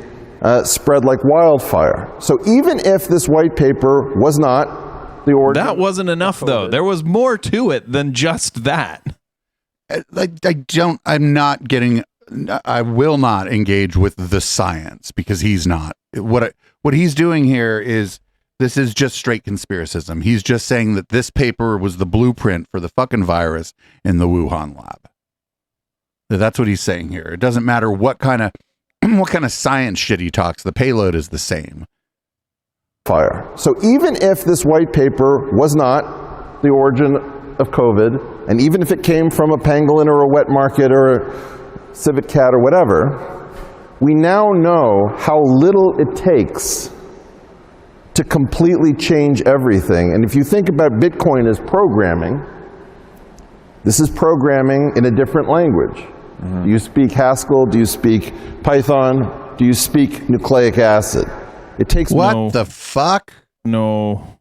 spread like wildfire. So even if this white paper was not the origin... That wasn't enough, though. There was more to it than just that. I will not engage with the science because he's not. What he's doing here is, this is just straight conspiracism. He's just saying that this paper was the blueprint for the fucking virus in the Wuhan lab. That's what he's saying here. It doesn't matter what kind of science shit he talks. The payload is the same. Fire. So even if this white paper was not the origin of COVID, and even if it came from a pangolin or a wet market or a civet cat or whatever, we now know how little it takes to completely change everything. And if you think about Bitcoin as programming, this is programming in a different language. Mm-hmm. Do you speak Haskell? Do you speak Python? Do you speak nucleic acid? It takes... What the fuck? No.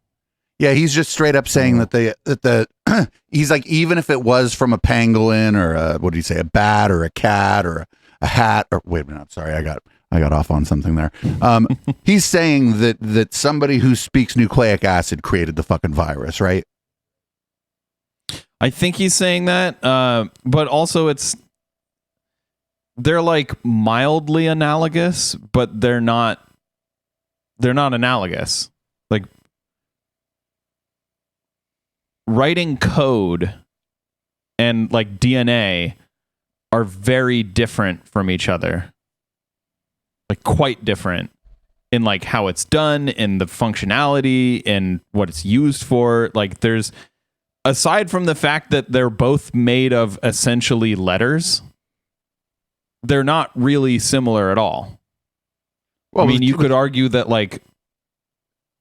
Yeah, he's just straight up saying that he's like, even if it was from a pangolin or a bat or a cat or a hat or wait a minute, I'm sorry, I got off on something there. He's saying that somebody who speaks nucleic acid created the fucking virus, right? I think he's saying that, but also they're like mildly analogous, but they're not analogous. Like, writing code and like DNA are very different from each other. Like quite different in like how it's done, in the functionality, and what it's used for. Like there's, aside from the fact that they're both made of essentially letters, they're not really similar at all. Well, I mean, you could argue that like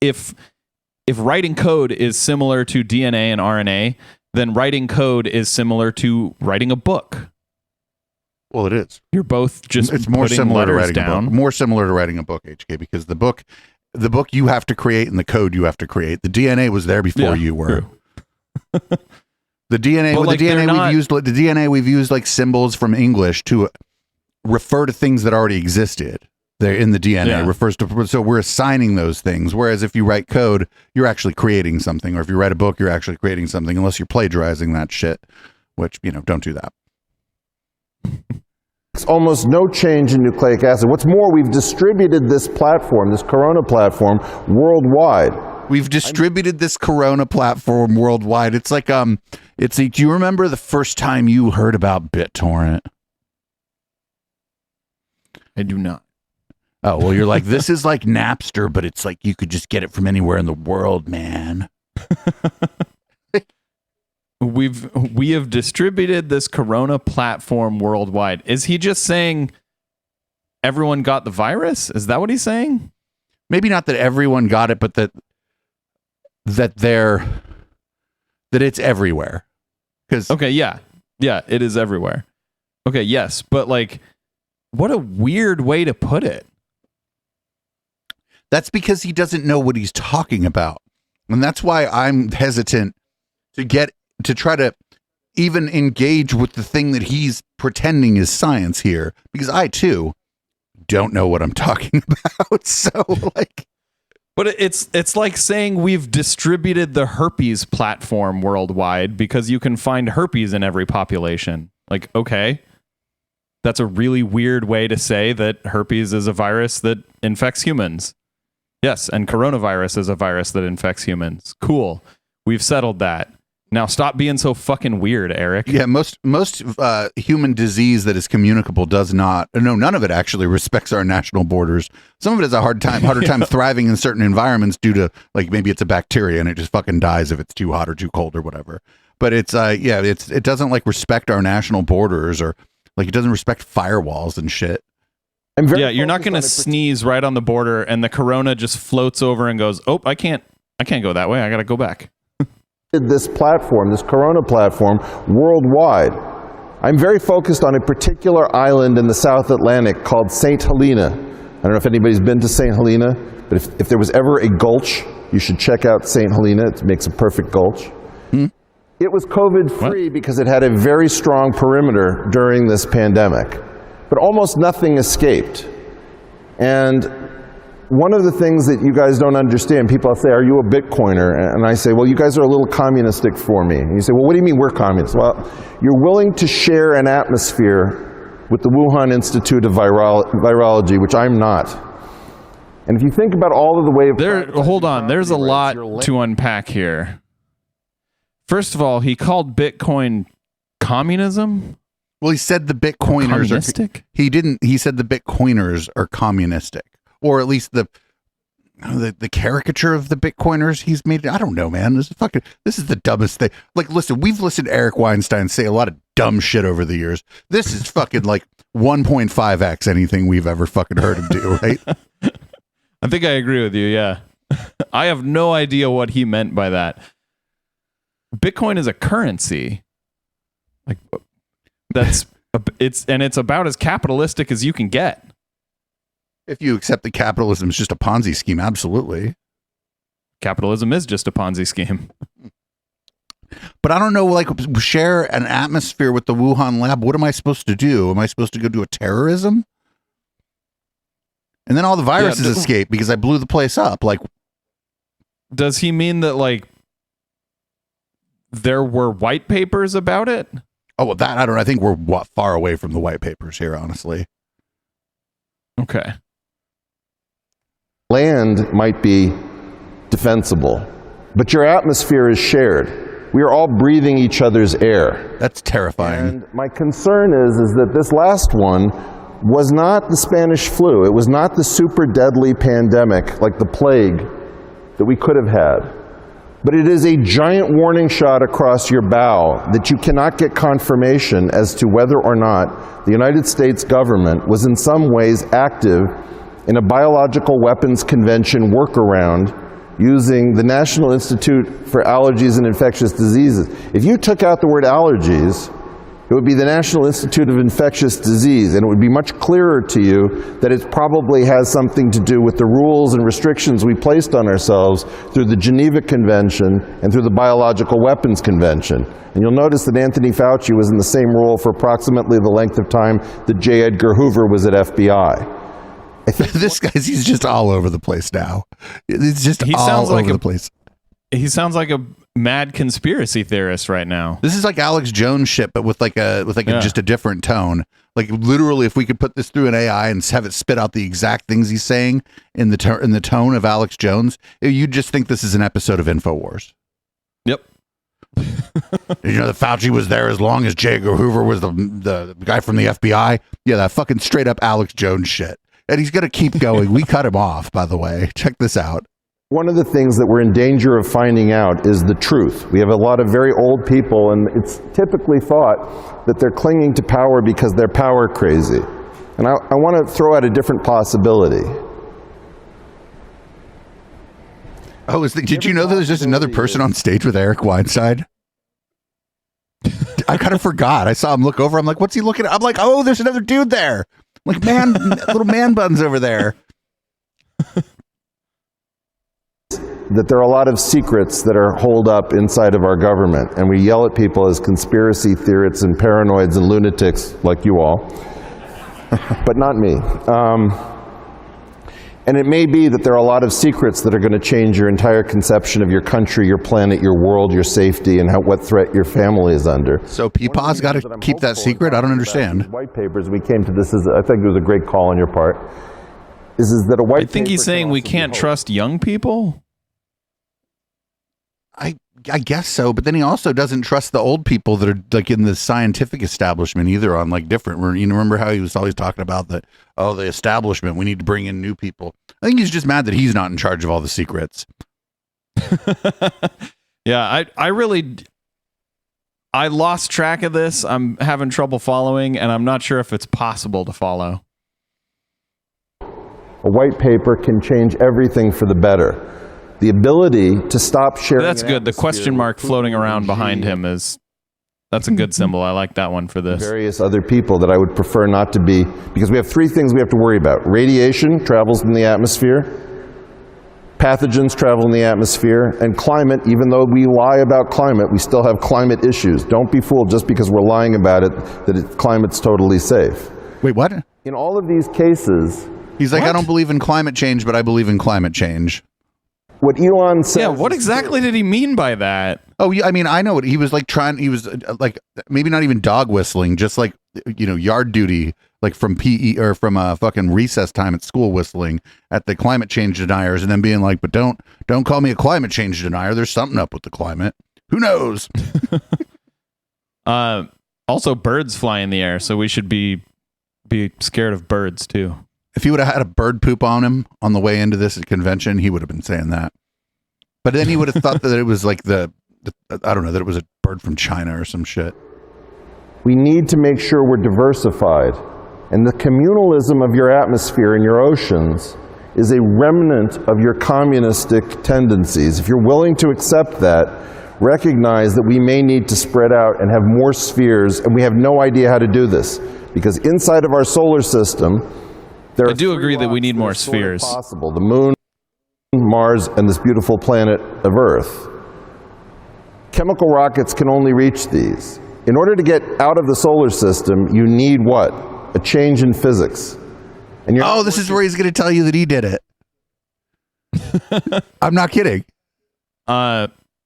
if writing code is similar to DNA and RNA, then writing code is similar to writing a book. Well, it is. You're both just it's more putting similar to letters writing down. a book. More similar to writing a book, HK, because the book you have to create and the code you have to create. The DNA was there before you were. The DNA, But, like, the DNA we've used like symbols from English to refer to things that already existed. They're in the DNA Yeah. refers to, so we're assigning those things. Whereas if you write code, you're actually creating something, or if you write a book, you're actually creating something, unless you're plagiarizing that shit, which, don't do that. It's almost no change in nucleic acid. What's more, we've distributed this platform, this Corona platform, worldwide. We've distributed this Corona platform worldwide. It's like, do you remember the first time you heard about BitTorrent? I do not. Oh, well, you're like, this is like Napster, but it's like you could just get it from anywhere in the world, man. We have distributed this Corona platform worldwide. Is he just saying everyone got the virus? Is that what he's saying? Maybe not that everyone got it, but that it's everywhere. Because Okay, yeah, it is everywhere. Okay, yes, but like, what a weird way to put it. that's because he doesn't know what he's talking about, and that's why I'm hesitant to try to even engage with the thing that he's pretending is science here, because I too don't know what I'm talking about. So like, But it's like saying we've distributed the herpes platform worldwide because you can find herpes in every population. Like, okay, that's a really weird way to say that herpes is a virus that infects humans. Yes, and coronavirus is a virus that infects humans. Cool. We've settled that. Now stop being so fucking weird, Eric. yeah, most human disease that is communicable does not. No, none of it actually respects our national borders. Some of it has a harder time thriving in certain environments due to, like, maybe it's a bacteria and it just fucking dies if it's too hot or too cold or whatever. But it doesn't like respect our national borders, or like it doesn't respect firewalls and shit. Yeah, you're not going to sneeze right on the border and the corona just floats over and goes, "Oh, I can't go that way. I got to go back." This platform, this Corona platform, worldwide. I'm very focused on a particular island in the South Atlantic called St. Helena. I don't know if anybody's been to St. Helena, but if there was ever a gulch, you should check out St. Helena. It makes a perfect gulch. It was COVID-free because it had a very strong perimeter during this pandemic, but almost nothing escaped. And one of the things that you guys don't understand, people say, "Are you a Bitcoiner?" And I say, "Well, you guys are a little communistic for me." And you say, "Well, what do you mean we're communists?" Well, you're willing to share an atmosphere with the Wuhan Institute of Virology, which I'm not. And if you think about all of the way of... Hold on, there's a lot to unpack here. First of all, he called Bitcoin communism. Well, he said the Bitcoiners Communistic? He didn't. He said the Bitcoiners are communistic, or at least the caricature of the Bitcoiners he's made. I don't know, man. This is the dumbest thing. Like, listen, we've listened to Eric Weinstein say a lot of dumb shit over the years. This is fucking like 1.5x anything we've ever fucking heard him do, right? I think I agree with you. Yeah, I have no idea what he meant by that. Bitcoin is a currency. Like, it's about as capitalistic as you can get. If you accept that capitalism is just a Ponzi scheme, absolutely. Capitalism is just a Ponzi scheme. But I don't know, like, share an atmosphere with the Wuhan lab. What am I supposed to do? Am I supposed to go do a terrorism? And then all the viruses escape because I blew the place up. Like, does he mean that, like, there were white papers about it? Oh, well, that, I don't know. I think we're far away from the white papers here, honestly. Okay. Land might be defensible, but your atmosphere is shared. We are all breathing each other's air. That's terrifying. And my concern is that this last one was not the Spanish flu. It was not the super deadly pandemic like the plague that we could have had. But it is a giant warning shot across your bow that you cannot get confirmation as to whether or not the United States government was in some ways active in a biological weapons convention workaround using the National Institute for Allergies and Infectious Diseases. If you took out the word allergies, it would be the National Institute of Infectious Disease, and it would be much clearer to you that it probably has something to do with the rules and restrictions we placed on ourselves through the Geneva Convention and through the Biological Weapons Convention. And you'll notice that Anthony Fauci was in the same role for approximately the length of time that J. Edgar Hoover was at FBI. This guy's, he's just all over the place now. He's just He all sounds like over a- the place. He sounds like a mad conspiracy theorist right now. This is like Alex Jones shit, but with just a different tone. Like literally, if we could put this through an AI and have it spit out the exact things he's saying in the tone of Alex Jones, you'd just think this is an episode of InfoWars. Yep. Did you know that Fauci was there as long as J. Edgar Hoover was the guy from the FBI? Yeah, that fucking straight up Alex Jones shit. And he's gonna keep going. We cut him off, by the way. Check this out. One of the things that we're in danger of finding out is the truth. We have a lot of very old people, and it's typically thought that they're clinging to power because they're power crazy. And I want to throw out a different possibility. Oh, did you know that there's just another person on stage with Eric Weinstein? I kind of forgot. I saw him look over. I'm like, what's he looking at? I'm like, oh, there's another dude there. I'm like, man, little man buns over there. That there are a lot of secrets that are holed up inside of our government, and we yell at people as conspiracy theorists and paranoids and lunatics like you all, but not me. And it may be that there are a lot of secrets that are going to change your entire conception of your country, your planet, your world, your safety, and what threat your family is under. So Peepaw's got to keep that secret? I don't understand. White papers, we came to this as, I think it was a great call on your part, is that a white I think he's saying we can't trust young people. I guess so, but then he also doesn't trust the old people that are like in the scientific establishment either on like different. You remember how he was always talking about that, oh, the establishment, we need to bring in new people. I think he's just mad that he's not in charge of all the secrets. Yeah, I lost track of this. I'm having trouble following, and I'm not sure if it's possible to follow. A white paper can change everything for the better. The ability to stop sharing. That's good. The question mark floating around behind him that's a good symbol. I like that one for this. Various other people that I would prefer not to be, because we have three things we have to worry about. Radiation travels in the atmosphere, pathogens travel in the atmosphere, and climate. Even though we lie about climate, we still have climate issues. Don't be fooled just because we're lying about it that climate's totally safe. Wait, what? In all of these cases, he's like, I don't believe in climate change, but I believe in climate change. What Elon says. Yeah, what exactly did he mean by that? Oh, yeah, I mean, I know what he was like he was like maybe not even dog whistling, just like, yard duty, like from PE or from fucking recess time at school whistling at the climate change deniers and then being like, but don't call me a climate change denier. There's something up with the climate. Who knows? Also, birds fly in the air, so we should be scared of birds too. If he would have had a bird poop on him on the way into this convention, he would have been saying that. But then he would have thought that it was like I don't know, that it was a bird from China or some shit. We need to make sure we're diversified. And the communalism of your atmosphere and your oceans is a remnant of your communistic tendencies. If you're willing to accept that, recognize that we may need to spread out and have more spheres, and we have no idea how to do this. Because inside of our solar system, I do agree that we need more spheres. Possible. The moon, Mars, and this beautiful planet of Earth. Chemical rockets can only reach these. In order to get out of the solar system, you need what? A change in physics. And this is where he's going to tell you that he did it. I'm not kidding.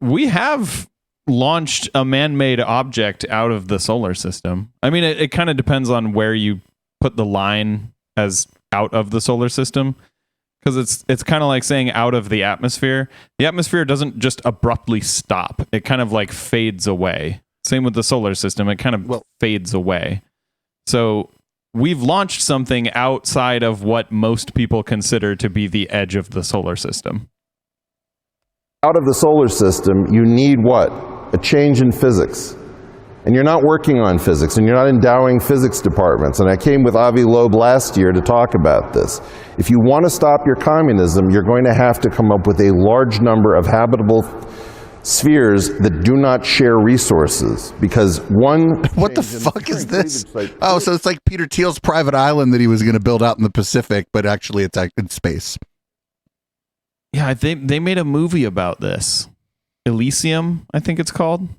We have launched a man-made object out of the solar system. I mean, it kind of depends on where you put the line as out of the solar system, because it's kind of like saying out of the atmosphere. The atmosphere doesn't just abruptly stop. It kind of like fades away. Same with the solar system. It kind of fades away. So we've launched something outside of what most people consider to be the edge of the solar system. Out of the solar system, you need what? A change in physics. And you're not working on physics, and you're not endowing physics departments. And I came with Avi Loeb last year to talk about this. If you want to stop your communism, you're going to have to come up with a large number of habitable spheres that do not share resources. Because one... What the fuck is this? Oh, so it's like Peter Thiel's private island that he was going to build out in the Pacific, but actually it's in space. Yeah, they made a movie about this. Elysium, I think it's called.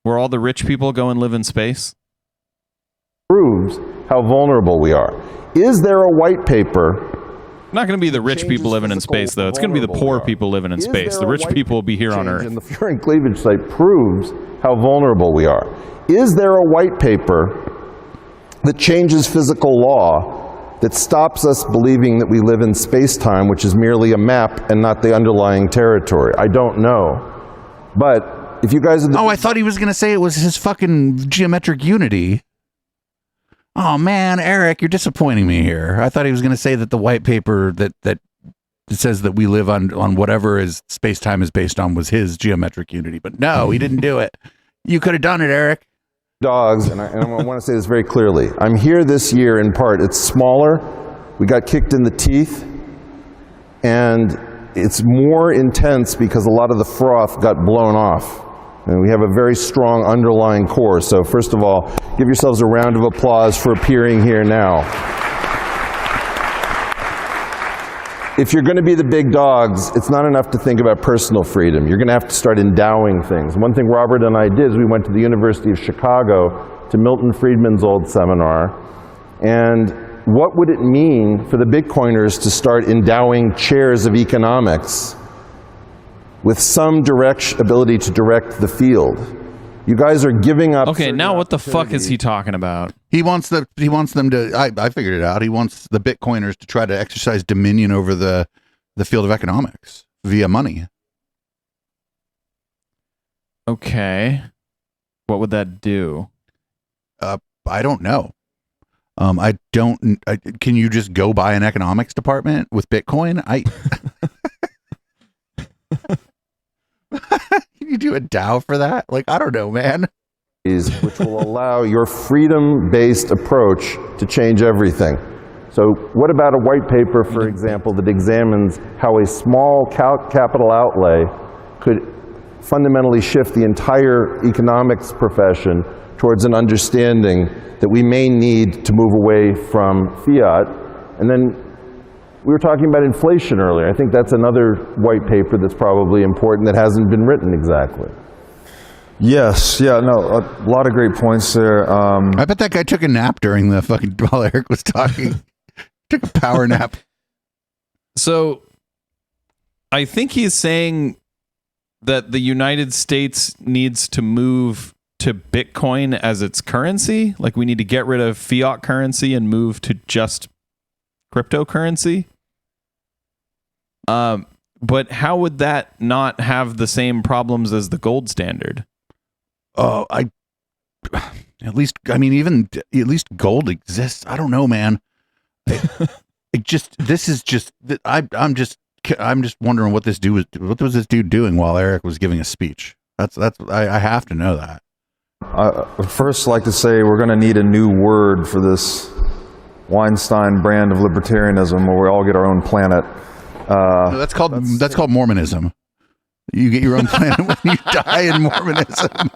Where all the rich people go and live in space? Proves how vulnerable we are. Is there a white paper? Not going to be the rich people living in space, though. It's going to be the poor people living in space. The rich people will be here on Earth. And the furin cleavage site proves how vulnerable we are. Is there a white paper that changes physical law that stops us believing that we live in space-time, which is merely a map and not the underlying territory? I don't know. But if you guys are I thought he was going to say it was his fucking geometric unity. Oh man, Eric, you're disappointing me here. I thought he was going to say that the white paper that says that we live on whatever is space-time is based on was his geometric unity. But no, he didn't do it. You could have done it, Eric. Dogs, and I want to say this very clearly. I'm here this year in part. It's smaller. We got kicked in the teeth. And it's more intense because a lot of the froth got blown off. And we have a very strong underlying core. So first of all, give yourselves a round of applause for appearing here now. If you're going to be the big dogs, it's not enough to think about personal freedom. You're going to have to start endowing things. One thing Robert and I did is we went to the University of Chicago to Milton Friedman's old seminar. And what would it mean for the Bitcoiners to start endowing chairs of economics with some ability to direct the field? You guys are giving up. Okay, now what the fuck is he talking about? He wants them to. I figured it out. He wants the Bitcoiners to try to exercise dominion over the field of economics via money. Okay, what would that do? I don't know. Can you just go buy an economics department with Bitcoin? Can you do a DAO for that? Like, I don't know, man. Which will allow your freedom-based approach to change everything. So what about a white paper, for example, that examines how a small capital outlay could fundamentally shift the entire economics profession towards an understanding that we may need to move away from fiat? And then we were talking about inflation earlier. I think that's another white paper that's probably important that hasn't been written exactly. Yes, yeah, no, a lot of great points there. I bet that guy took a nap during the fucking while Eric was talking. Took a power nap. So I think he's saying that the United States needs to move to Bitcoin as its currency. Like, we need to get rid of fiat currency and move to just cryptocurrency. But how would that not have the same problems as the gold standard? At least gold exists. I don't know, man. I'm just wondering what was this dude doing while Eric was giving a speech. I have to know that. I'd first like to say we're going to need a new word for this Weinstein brand of libertarianism where we all get our own planet. No, that's called Mormonism. You get your own planet when you die in Mormonism.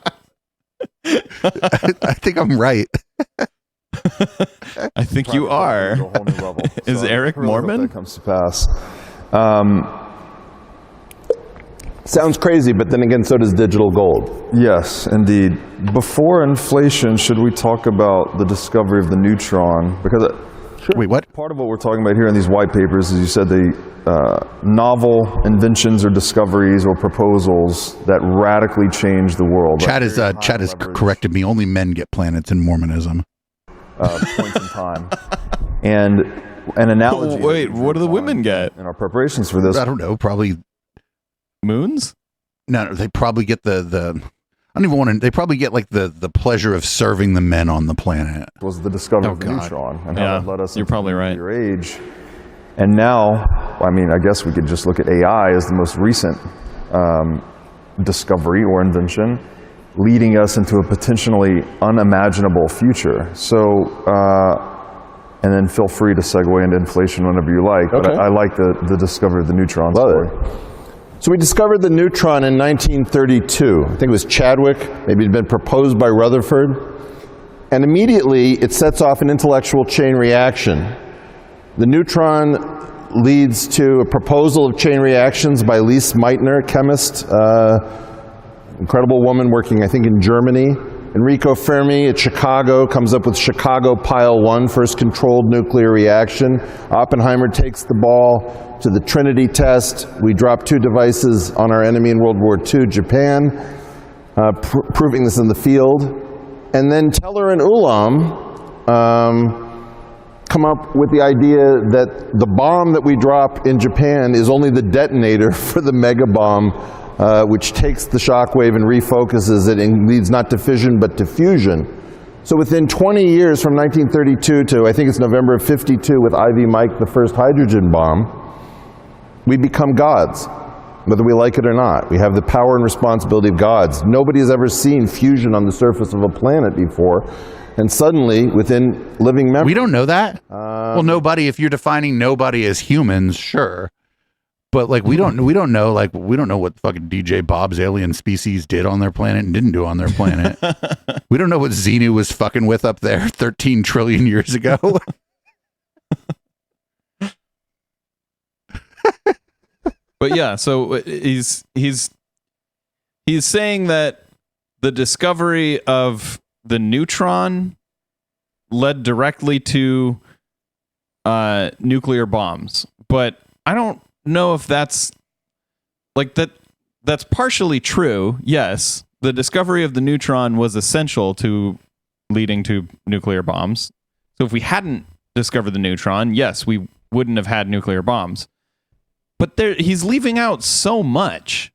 I think I'm right. I think you are. Is Eric Mormon? That comes to pass. Sounds crazy, but then again, so does digital gold. Yes, indeed. Before inflation, should we talk about the discovery of the neutron? Because wait, what? Part of what we're talking about here in these white papers is you said the novel inventions or discoveries or proposals that radically change the world. Chad has corrected me. Only men get planets in Mormonism. Points in time. And an analogy. Wait, what do the women get? In our preparations for this. I don't know, probably moons? No, they probably get the I don't even want to. They probably get like the pleasure of serving the men on the planet. Was the discovery of the neutron and how that led us you're probably right. Your age. And now, I mean, I guess we could just look at AI as the most recent discovery or invention, leading us into a potentially unimaginable future. So, and then feel free to segue into inflation whenever you like. Okay. But I like the discovery of the neutron story. So we discovered the neutron in 1932. I think it was Chadwick, maybe it had been proposed by Rutherford. And immediately it sets off an intellectual chain reaction. The neutron leads to a proposal of chain reactions by Lise Meitner, chemist, incredible woman working, I think, in Germany. Enrico Fermi at Chicago comes up with Chicago Pile 1, first controlled nuclear reaction. Oppenheimer takes the ball to the Trinity test. We drop 2 devices on our enemy in World War II, Japan, proving this in the field. And then Teller and Ulam come up with the idea that the bomb that we drop in Japan is only the detonator for the mega bomb, which takes the shockwave and refocuses it and leads not to fission but to fusion. So within 20 years from 1932 to I think it's November of 52 with Ivy Mike, the first hydrogen bomb, we become gods, whether we like it or not. We have the power and responsibility of gods. Nobody has ever seen fusion on the surface of a planet before. And suddenly, within living memory... We don't know that. Well, nobody, if you're defining nobody as humans, sure. But like we don't know what fucking DJ Bob's alien species did on their planet and didn't do on their planet. We don't know what Xenu was fucking with up there 13 trillion years ago. But yeah, so he's saying that the discovery of the neutron led directly to nuclear bombs. But I don't know if that's like that's partially true. Yes, the discovery of the neutron was essential to leading to nuclear bombs. So if we hadn't discovered the neutron, yes, we wouldn't have had nuclear bombs. But he's leaving out so much.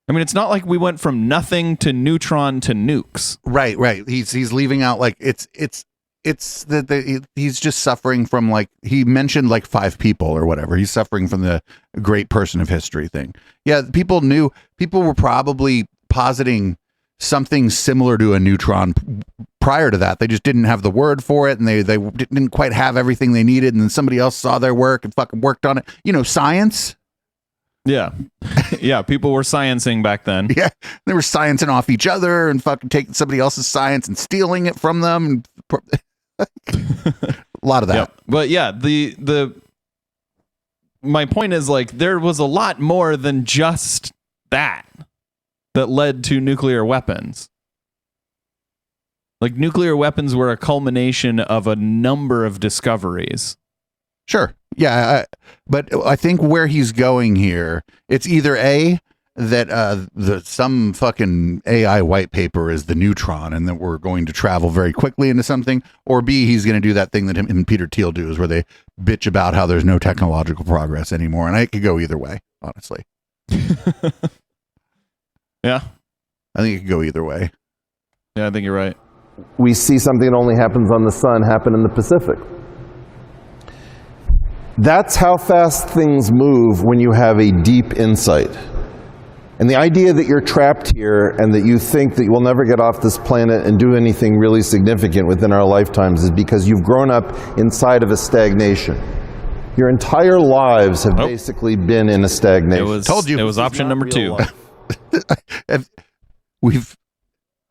I mean, it's not like we went from nothing to neutron to nukes. Right. He's leaving out like it's that he's just suffering from, like, he mentioned like 5 people or whatever. He's suffering from the great person of history thing. Yeah, people were probably positing something similar to a neutron prior to that. They just didn't have the word for it, and they didn't quite have everything they needed, and then somebody else saw their work and fucking worked on it. You know, science. Yeah. Yeah, people were sciencing back then. Yeah, they were sciencing off each other and fucking taking somebody else's science and stealing it from them. A lot of that. Yep. But yeah, my point is, like, there was a lot more than just that led to nuclear weapons. Like, nuclear weapons were a culmination of a number of discoveries. Sure. Yeah. But I think where he's going here, it's either A, that some fucking AI white paper is the neutron and that we're going to travel very quickly into something, or B, he's going to do that thing that him and Peter Thiel do, is where they bitch about how there's no technological progress anymore. And it could go either way, honestly. Yeah. I think it could go either way. Yeah, I think you're right. We see something that only happens on the sun happen in the Pacific. That's how fast things move when you have a deep insight. And the idea that you're trapped here and that you think that you will never get off this planet and do anything really significant within our lifetimes is because you've grown up inside of a stagnation. Your entire lives have basically been in a stagnation. Told you. It was option number 2. I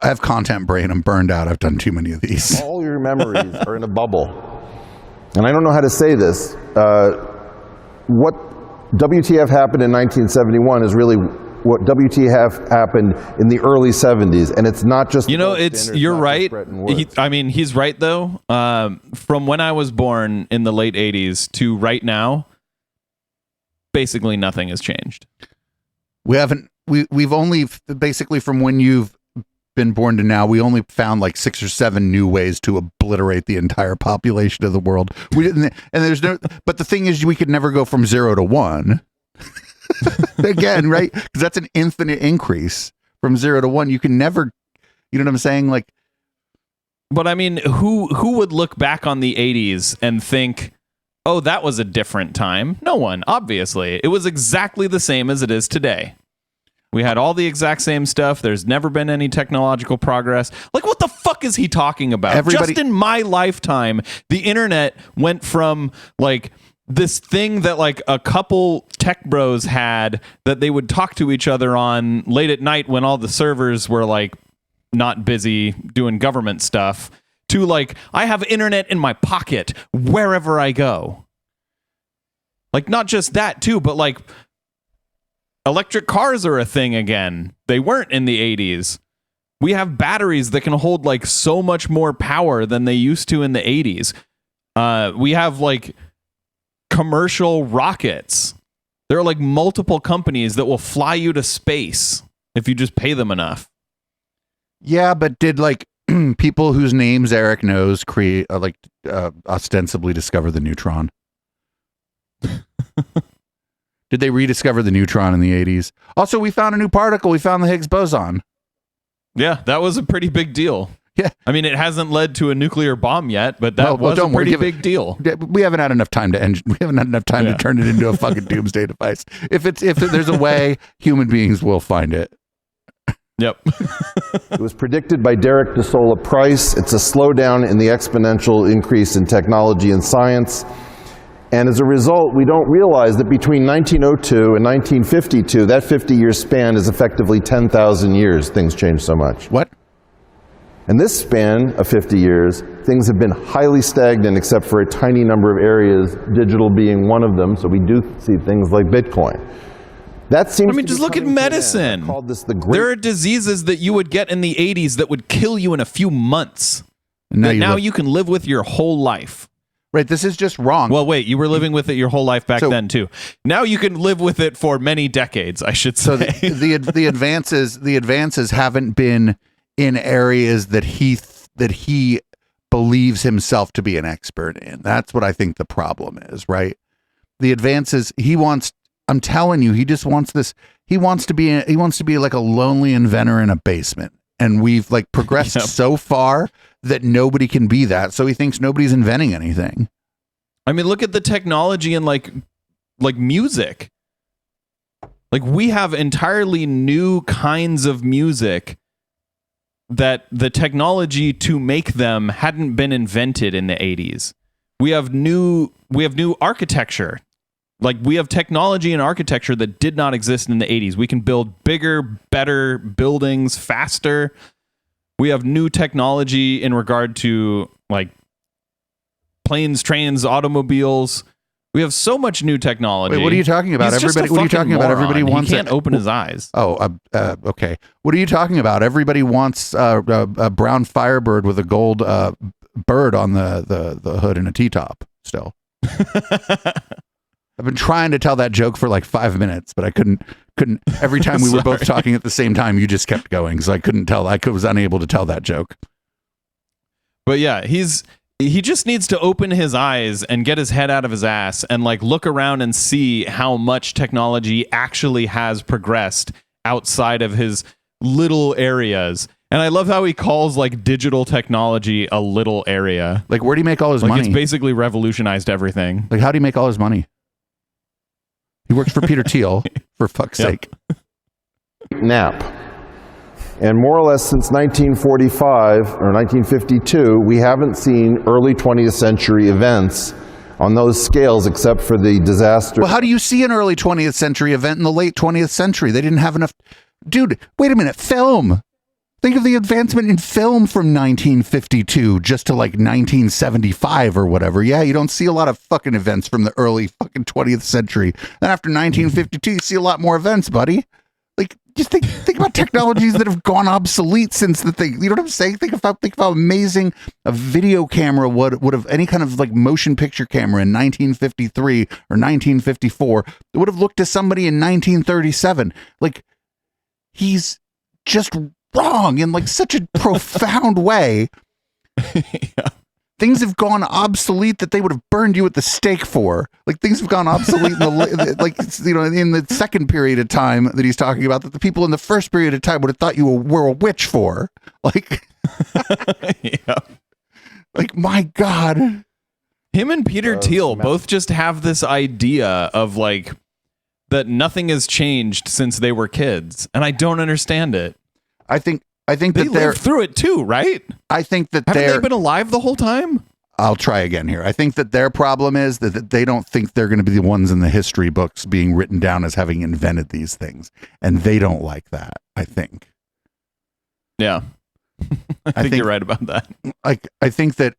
have content brain. I'm burned out. I've done too many of these. All your memories are in a bubble. And I don't know how to say this. What WTF happened in 1971 is really what WTF happened in the early 70s. And it's not just... You know, you're right. He's right, though. From when I was born in the late 80s to right now, basically nothing has changed. We've only, basically from when you've been born to now, we only found like 6 or 7 new ways to obliterate the entire population of the world. We didn't, and there's no, but the thing is, we could never go from 0 to 1 again, right? Because that's an infinite increase from 0 to 1. You can never, you know what I'm saying? Like, but I mean, who would look back on the 80s and think, oh, that was a different time? No one, obviously. It was exactly the same as it is today. We had all the exact same stuff. There's never been any technological progress. Like, what the fuck is he talking about? Just in my lifetime, the internet went from, like, this thing that, like, a couple tech bros had that they would talk to each other on late at night when all the servers were, like, not busy doing government stuff, to, like, I have internet in my pocket wherever I go. Like, not just that, too, but, like, electric cars are a thing again. They weren't in the 80s. We have batteries that can hold like so much more power than they used to in the 80s. We have like commercial rockets. There are like multiple companies that will fly you to space if you just pay them enough. Yeah, but did like people whose names Eric knows create ostensibly discover the neutron? Did they rediscover the neutron in the 80s? Also, we found a new particle. We found the Higgs boson. Yeah, that was a pretty big deal. Yeah. I mean, it hasn't led to a nuclear bomb yet, but that was a pretty big deal. We haven't had enough time to turn it into a fucking doomsday device. If there's a way, human beings will find it. Yep. It was predicted by Derek DeSola Price. It's a slowdown in the exponential increase in technology and science. And as a result, we don't realize that between 1902 and 1952, that 50-year span is effectively 10,000 years. Things change so much. What? In this span of 50 years, things have been highly stagnant except for a tiny number of areas, digital being one of them, so we do see things like Bitcoin. That seems just look at medicine. There are diseases that you would get in the 80s that would kill you in a few months. Now you can live with your whole life. Right, this is just wrong. Well, wait, you were living with it your whole life back then too. Now you can live with it for many decades, I should say. So the advances haven't been in areas that he believes himself to be an expert in. That's what I think the problem is, right? The advances I'm telling you, he just wants this. He wants to be like a lonely inventor in a basement, and we've like progressed so far that nobody can be that. So he thinks nobody's inventing anything. I mean, look at the technology in like music. Like we have entirely new kinds of music that the technology to make them hadn't been invented in the 80s. We have new architecture. Like we have technology and architecture that did not exist in the 80s. We can build bigger, better buildings faster. We have new technology in regard to like planes, trains, automobiles. We have so much new technology. Wait, what are you talking about? He's Everybody, what are you talking about? Everybody wants. He can't open his eyes. Okay. What are you talking about? Everybody wants a brown Firebird with a gold bird on the hood and a T-top. Still, I've been trying to tell that joke for like 5 minutes, but I couldn't. Every time we were both talking at the same time, you just kept going, so I couldn't tell. I was unable to tell that joke. But yeah, he just needs to open his eyes and get his head out of his ass and like look around and see how much technology actually has progressed outside of his little areas. And I love how he calls like digital technology a little area. Like, where do you make all his money? It's basically revolutionized everything. Like, how do you make all his money? He works for Peter Thiel, for fuck's sake. Nap. And more or less since 1945 or 1952, we haven't seen early 20th century events on those scales except for the disaster. Well, how do you see an early 20th century event in the late 20th century? They didn't have enough. Dude, wait a minute. Film. Think of the advancement in film from 1952 just to like 1975 or whatever. Yeah, you don't see a lot of fucking events from the early fucking 20th century. Then after 1952, you see a lot more events, buddy. Like, just think about technologies that have gone obsolete since the thing. You know what I'm saying? Think of how amazing a video camera would have, any kind of like motion picture camera in 1953 or 1954. It would have looked to somebody in 1937. Like, he's just wrong in like such a profound way. Yeah. Things have gone obsolete that they would have burned you at the stake for. Like, things have gone obsolete in the like, you know, in the second period of time that he's talking about, that the people in the first period of time would have thought you were a witch for. Like, yeah. Like, my God. Him and Peter Thiel both just have this idea of like that nothing has changed since they were kids, and I don't understand it. I think that they lived through it too, right? I think that haven't they been alive the whole time? I'll try again here. I think that their problem is that they don't think they're going to be the ones in the history books being written down as having invented these things, and they don't like that. I think. Yeah, I think you're right about that. Like, I think that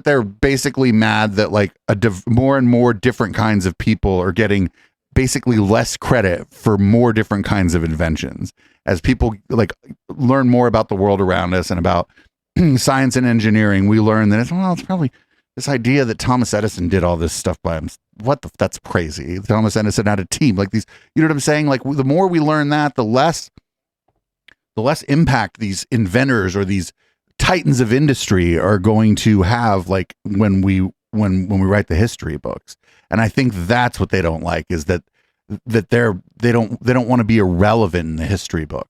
they're basically mad that like more and more different kinds of people are getting basically less credit for more different kinds of inventions. As people like learn more about the world around us and about science and engineering, we learn that it's probably this idea that Thomas Edison did all this stuff by him. That's crazy. Thomas Edison had a team like these. You know what I'm saying? Like the more we learn that, the less impact these inventors or these titans of industry are going to have. Like when we write the history books, and I think that's what they don't like is that they don't want to be irrelevant in the history book.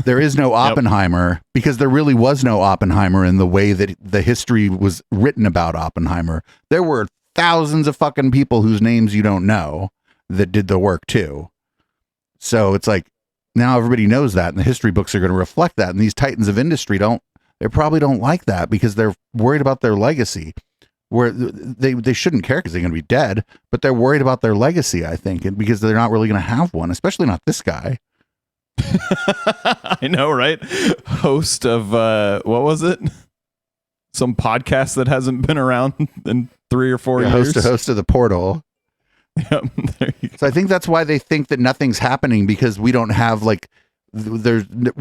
There is no Oppenheimer because there really was no Oppenheimer in the way that the history was written about Oppenheimer. There were thousands of fucking people whose names you don't know that did the work too. So it's like now everybody knows that, and the history books are going to reflect that. And these titans of industry they probably don't like that because they're worried about their legacy. Where they shouldn't care because they're going to be dead, but they're worried about their legacy, I think, and because they're not really going to have one, especially not this guy. I know, right? Host of what was it? Some podcast that hasn't been around in 3 or 4 years. Host of the Portal. Yep. So I think that's why they think that nothing's happening because we don't have we're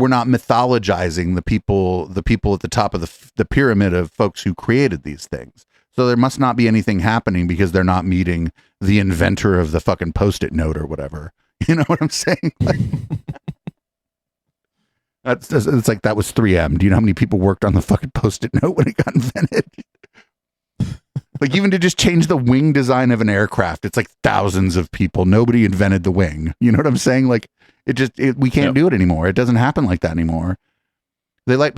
not mythologizing the people at the top of the pyramid of folks who created these things. So there must not be anything happening because they're not meeting the inventor of the fucking Post-it note or whatever. You know what I'm saying? Like, it's like that was 3M. Do you know how many people worked on the fucking Post-it note when it got invented? Like even to just change the wing design of an aircraft, it's like thousands of people. Nobody invented the wing. You know what I'm saying? Like we can't do it anymore. It doesn't happen like that anymore. But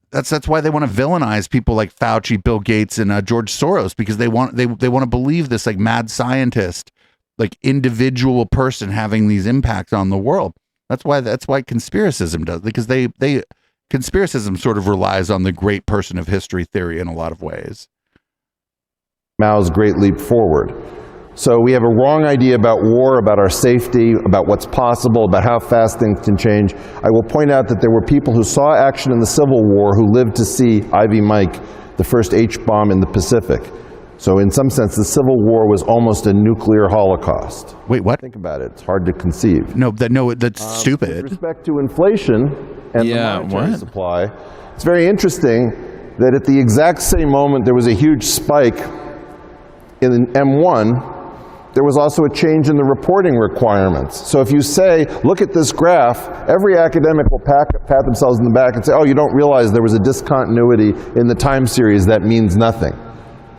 that's why they want to villainize people like Fauci, Bill Gates, and George Soros because they want to believe this like mad scientist, like individual person having these impacts on the world. That's why conspiracism does, because conspiracism sort of relies on the great person of history theory in a lot of ways. Mao's great leap forward. So we have a wrong idea about war, about our safety, about what's possible, about how fast things can change. I will point out that there were people who saw action in the Civil War who lived to see Ivy Mike, the first H-bomb in the Pacific. So in some sense, the Civil War was almost a nuclear holocaust. Wait, what? Think about it. It's hard to conceive. That's stupid. With respect to inflation and the monetary supply, it's very interesting that at the exact same moment there was a huge spike in M1, there was also a change in the reporting requirements. So if you say, look at this graph, every academic will pat themselves in the back and say, oh, you don't realize there was a discontinuity in the time series. That means nothing.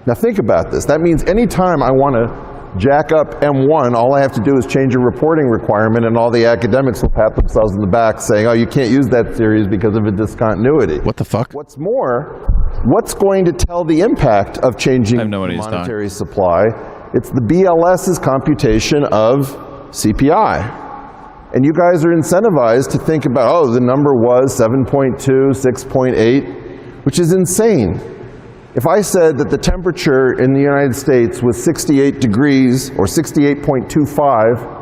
Now think about this. That means anytime I want to jack up M1, all I have to do is change a reporting requirement and all the academics will pat themselves in the back saying, oh, you can't use that series because of a discontinuity. What the fuck? What's more, what's going to tell the impact of changing the monetary supply? It's the BLS's computation of CPI. And you guys are incentivized to think about, oh, the number was 7.2, 6.8, which is insane. If I said that the temperature in the United States was 68 degrees or 68.25,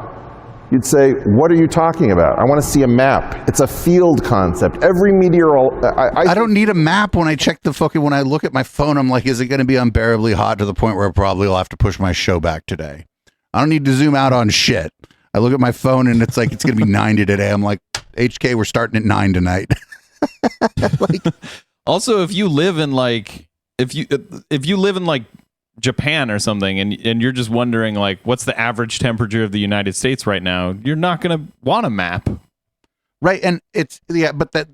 you'd say, what are you talking about? I want to see a map. It's a field concept. Every meteorologist... I don't need a map when I check when I look at my phone, I'm like, is it going to be unbearably hot to the point where I probably will have to push my show back today? I don't need to zoom out on shit. I look at my phone and it's like, it's going to be 90 today. I'm like, HK, we're starting at 9 tonight. Also, if you live in like, if you live in like Japan or something and you're just wondering like what's the average temperature of the United States right now, you're not going to want a map. Right. And it's but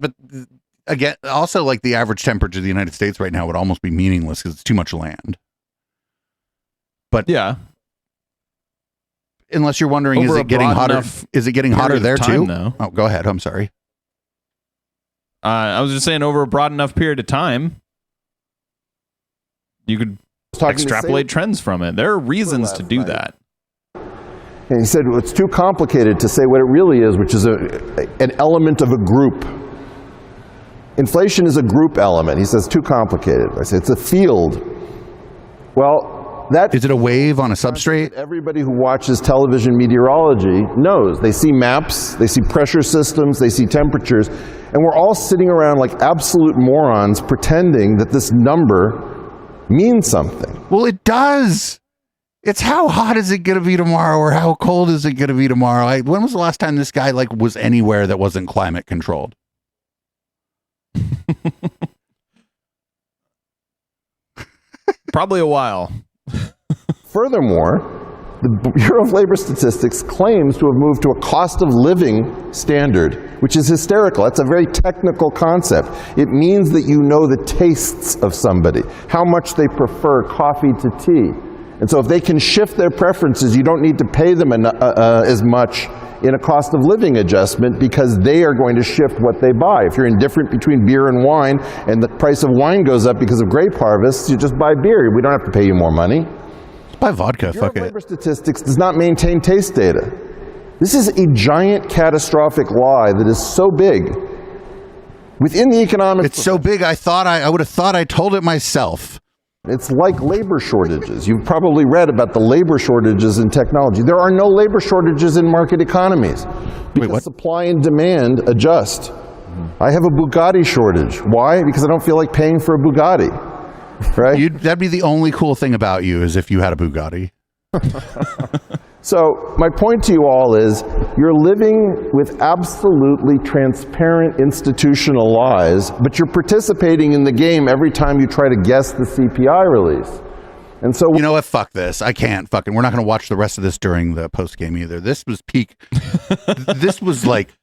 again, also like the average temperature of the United States right now would almost be meaningless because it's too much land. But yeah. Unless you're wondering, is it getting hotter? Is it getting hotter there too? Though. Oh, go ahead. I'm sorry. I was just saying over a broad enough period of time, you could extrapolate trends from it. There are reasons to do that. And he said, well, it's too complicated to say what it really is, which is an element of a group. Inflation is a group element. He says, too complicated. I say, it's a field. Well, that is it a wave on a substrate? Everybody who watches television meteorology knows. They see maps, they see pressure systems, they see temperatures, and we're all sitting around like absolute morons pretending that this number means something. Well, it does. It's how hot is it going to be tomorrow, or how cold is it going to be tomorrow? When was the last time this guy like was anywhere that wasn't climate controlled? Probably a while. Furthermore, the Bureau of Labor Statistics claims to have moved to a cost of living standard, which is hysterical. That's a very technical concept. It means that you know the tastes of somebody, how much they prefer coffee to tea. And so if they can shift their preferences, you don't need to pay them as much in a cost of living adjustment because they are going to shift what they buy. If you're indifferent between beer and wine and the price of wine goes up because of grape harvests, you just buy beer. We don't have to pay you more money. Buy vodka, fuck it. Labor Statistics does not maintain taste data. This is a giant catastrophic lie that is so big within the economic. It's so big. I would have thought I told it myself. It's like labor shortages. You've probably read about the labor shortages in technology. There are no labor shortages in market economies because supply and demand adjust. I have a Bugatti shortage. Why? Because I don't feel like paying for a Bugatti. Right? That'd be the only cool thing about you is if you had a Bugatti. So my point to you all is you're living with absolutely transparent institutional lies, but you're participating in the game every time you try to guess the CPI release. And so, you know what? Fuck this. I can't fucking. We're not going to watch the rest of this during the post game either. This was peak. This was like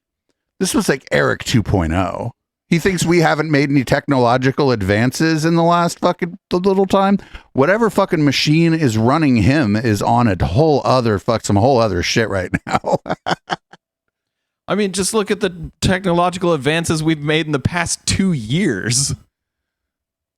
Eric 2.0. He thinks we haven't made any technological advances in the last fucking little time. Whatever fucking machine is running him is on a whole other some whole other shit right now. I mean, just look at the technological advances we've made in the past 2 years.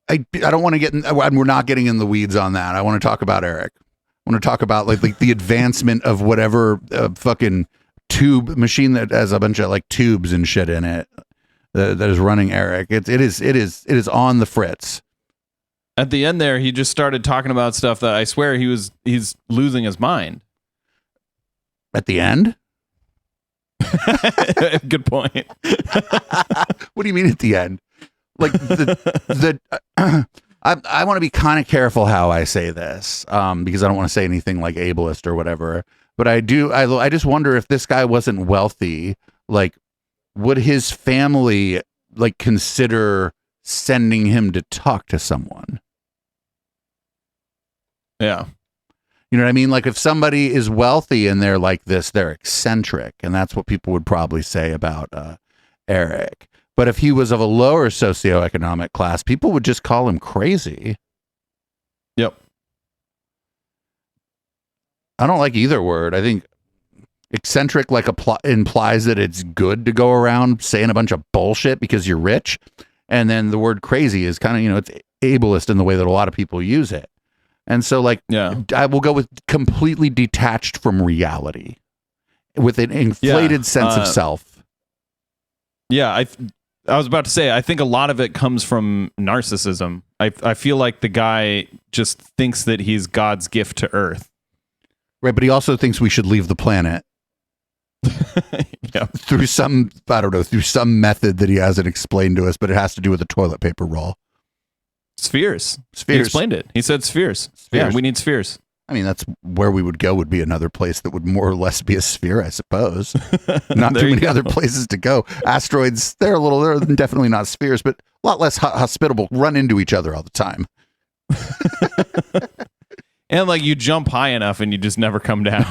I don't want to get in, we're not getting in the weeds on that. I want to talk about Eric. I want to talk about like the advancement of whatever fucking tube machine that has a bunch of like tubes and shit in it. That is running Eric. It is on the fritz. At the end there, he just started talking about stuff that I swear he's losing his mind. At the end? Good point. What do you mean at the end? Like I want to be kind of careful how I say this because I don't want to say anything like ableist or whatever. But I just wonder if this guy wasn't wealthy, like, would his family like consider sending him to talk to someone? Yeah. You know what I mean? Like if somebody is wealthy and they're like this, they're eccentric. And that's what people would probably say about Eric. But if he was of a lower socioeconomic class, people would just call him crazy. Yep. I don't like either word. I think eccentric like implies that it's good to go around saying a bunch of bullshit because you're rich. And then the word crazy is kind of, you know, it's ableist in the way that a lot of people use it. And so like, I will go with completely detached from reality with an inflated sense of self. Yeah. I was about to say, I think a lot of it comes from narcissism. I feel like the guy just thinks that he's God's gift to Earth. Right. But he also thinks we should leave the planet. Yeah. Through some method that he hasn't explained to us, but it has to do with the toilet paper roll. Spheres. He explained it. He said spheres. Yeah, we need spheres. I mean, that's where we would go, would be another place that would more or less be a sphere, I suppose. Not too many other places to go. Asteroids, they're definitely not spheres, but a lot less hospitable, run into each other all the time. And like you jump high enough and you just never come down.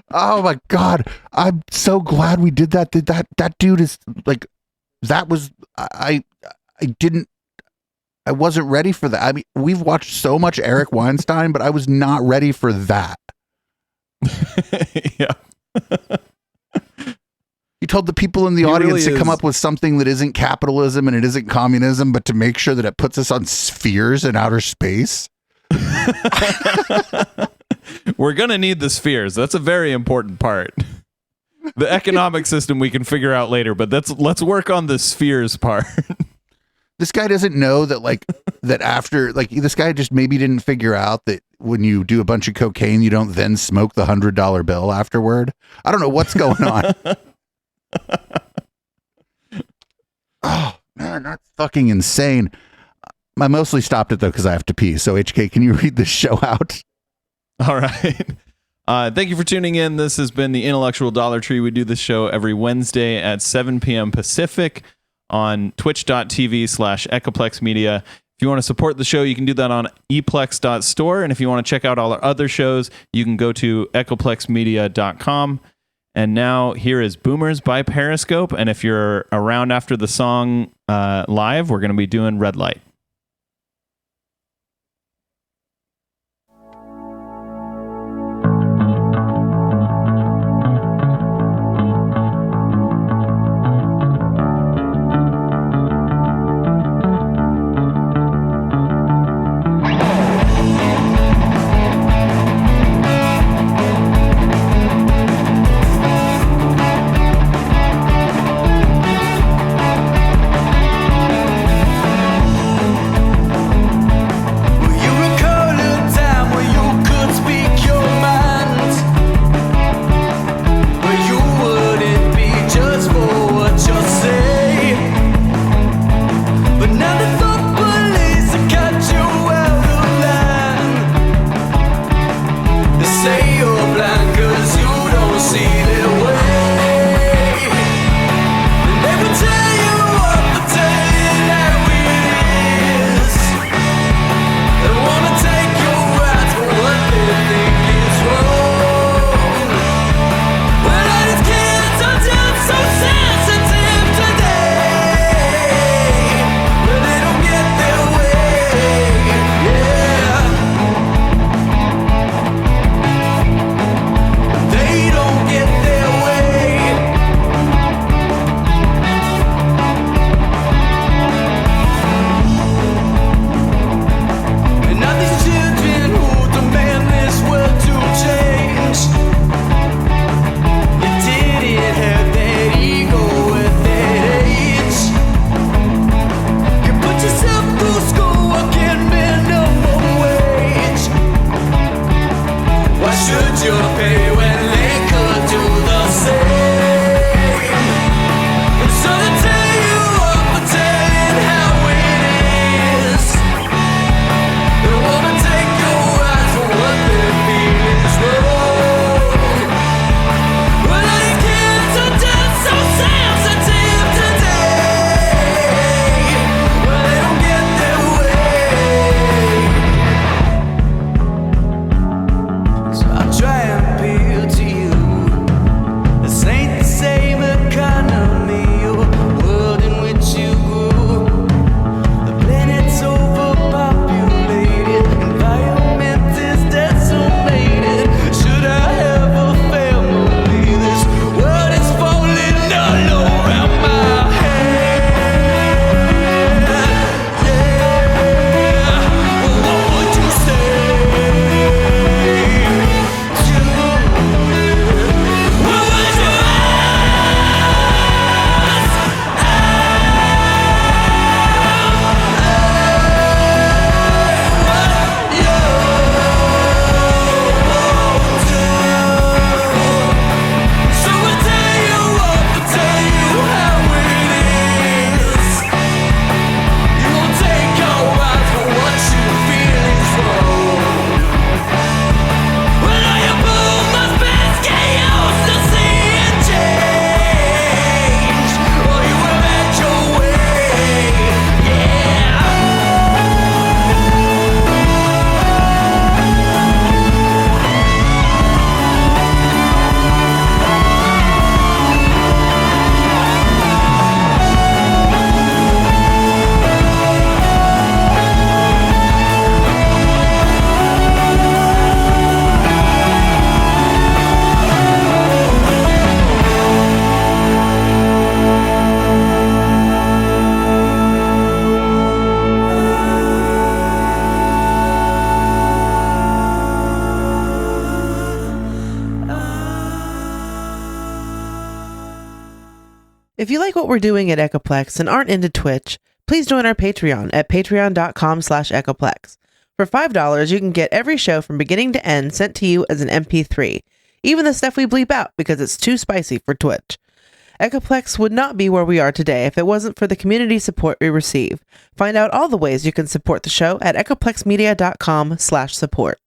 Oh my God. I'm so glad we did that. That dude is like, that was, I wasn't ready for that. I mean, we've watched so much Eric Weinstein, but I was not ready for that. Yeah. He told the people in the audience to come up with something that isn't capitalism and it isn't communism, but to make sure that it puts us on spheres in outer space. We're going to need the spheres. That's a very important part. The economic system we can figure out later, but let's work on the spheres part. This guy doesn't know that that after this guy just maybe didn't figure out that when you do a bunch of cocaine, you don't then smoke the $100 bill afterward. I don't know what's going on. Oh man, that's fucking insane. I mostly stopped it though because I have to pee. So HK, can you read this show out? All right. Thank you for tuning in. This has been the Intellectual Dollar Tree. We do this show every Wednesday at 7 p.m. Pacific on twitch.tv/Echoplex Media. If you want to support the show, you can do that on eplex.store. And if you want to check out all our other shows, you can go to echoplexmedia.com. And now here is Boomers by Periscope. And if you're around after the song live, we're going to be doing Red Light. If you like what we're doing at Echoplex and aren't into Twitch, please join our Patreon at patreon.com/Echoplex. For $5, you can get every show from beginning to end sent to you as an MP3, even the stuff we bleep out because it's too spicy for Twitch. Echoplex would not be where we are today if it wasn't for the community support we receive. Find out all the ways you can support the show at echoplexmedia.com/support.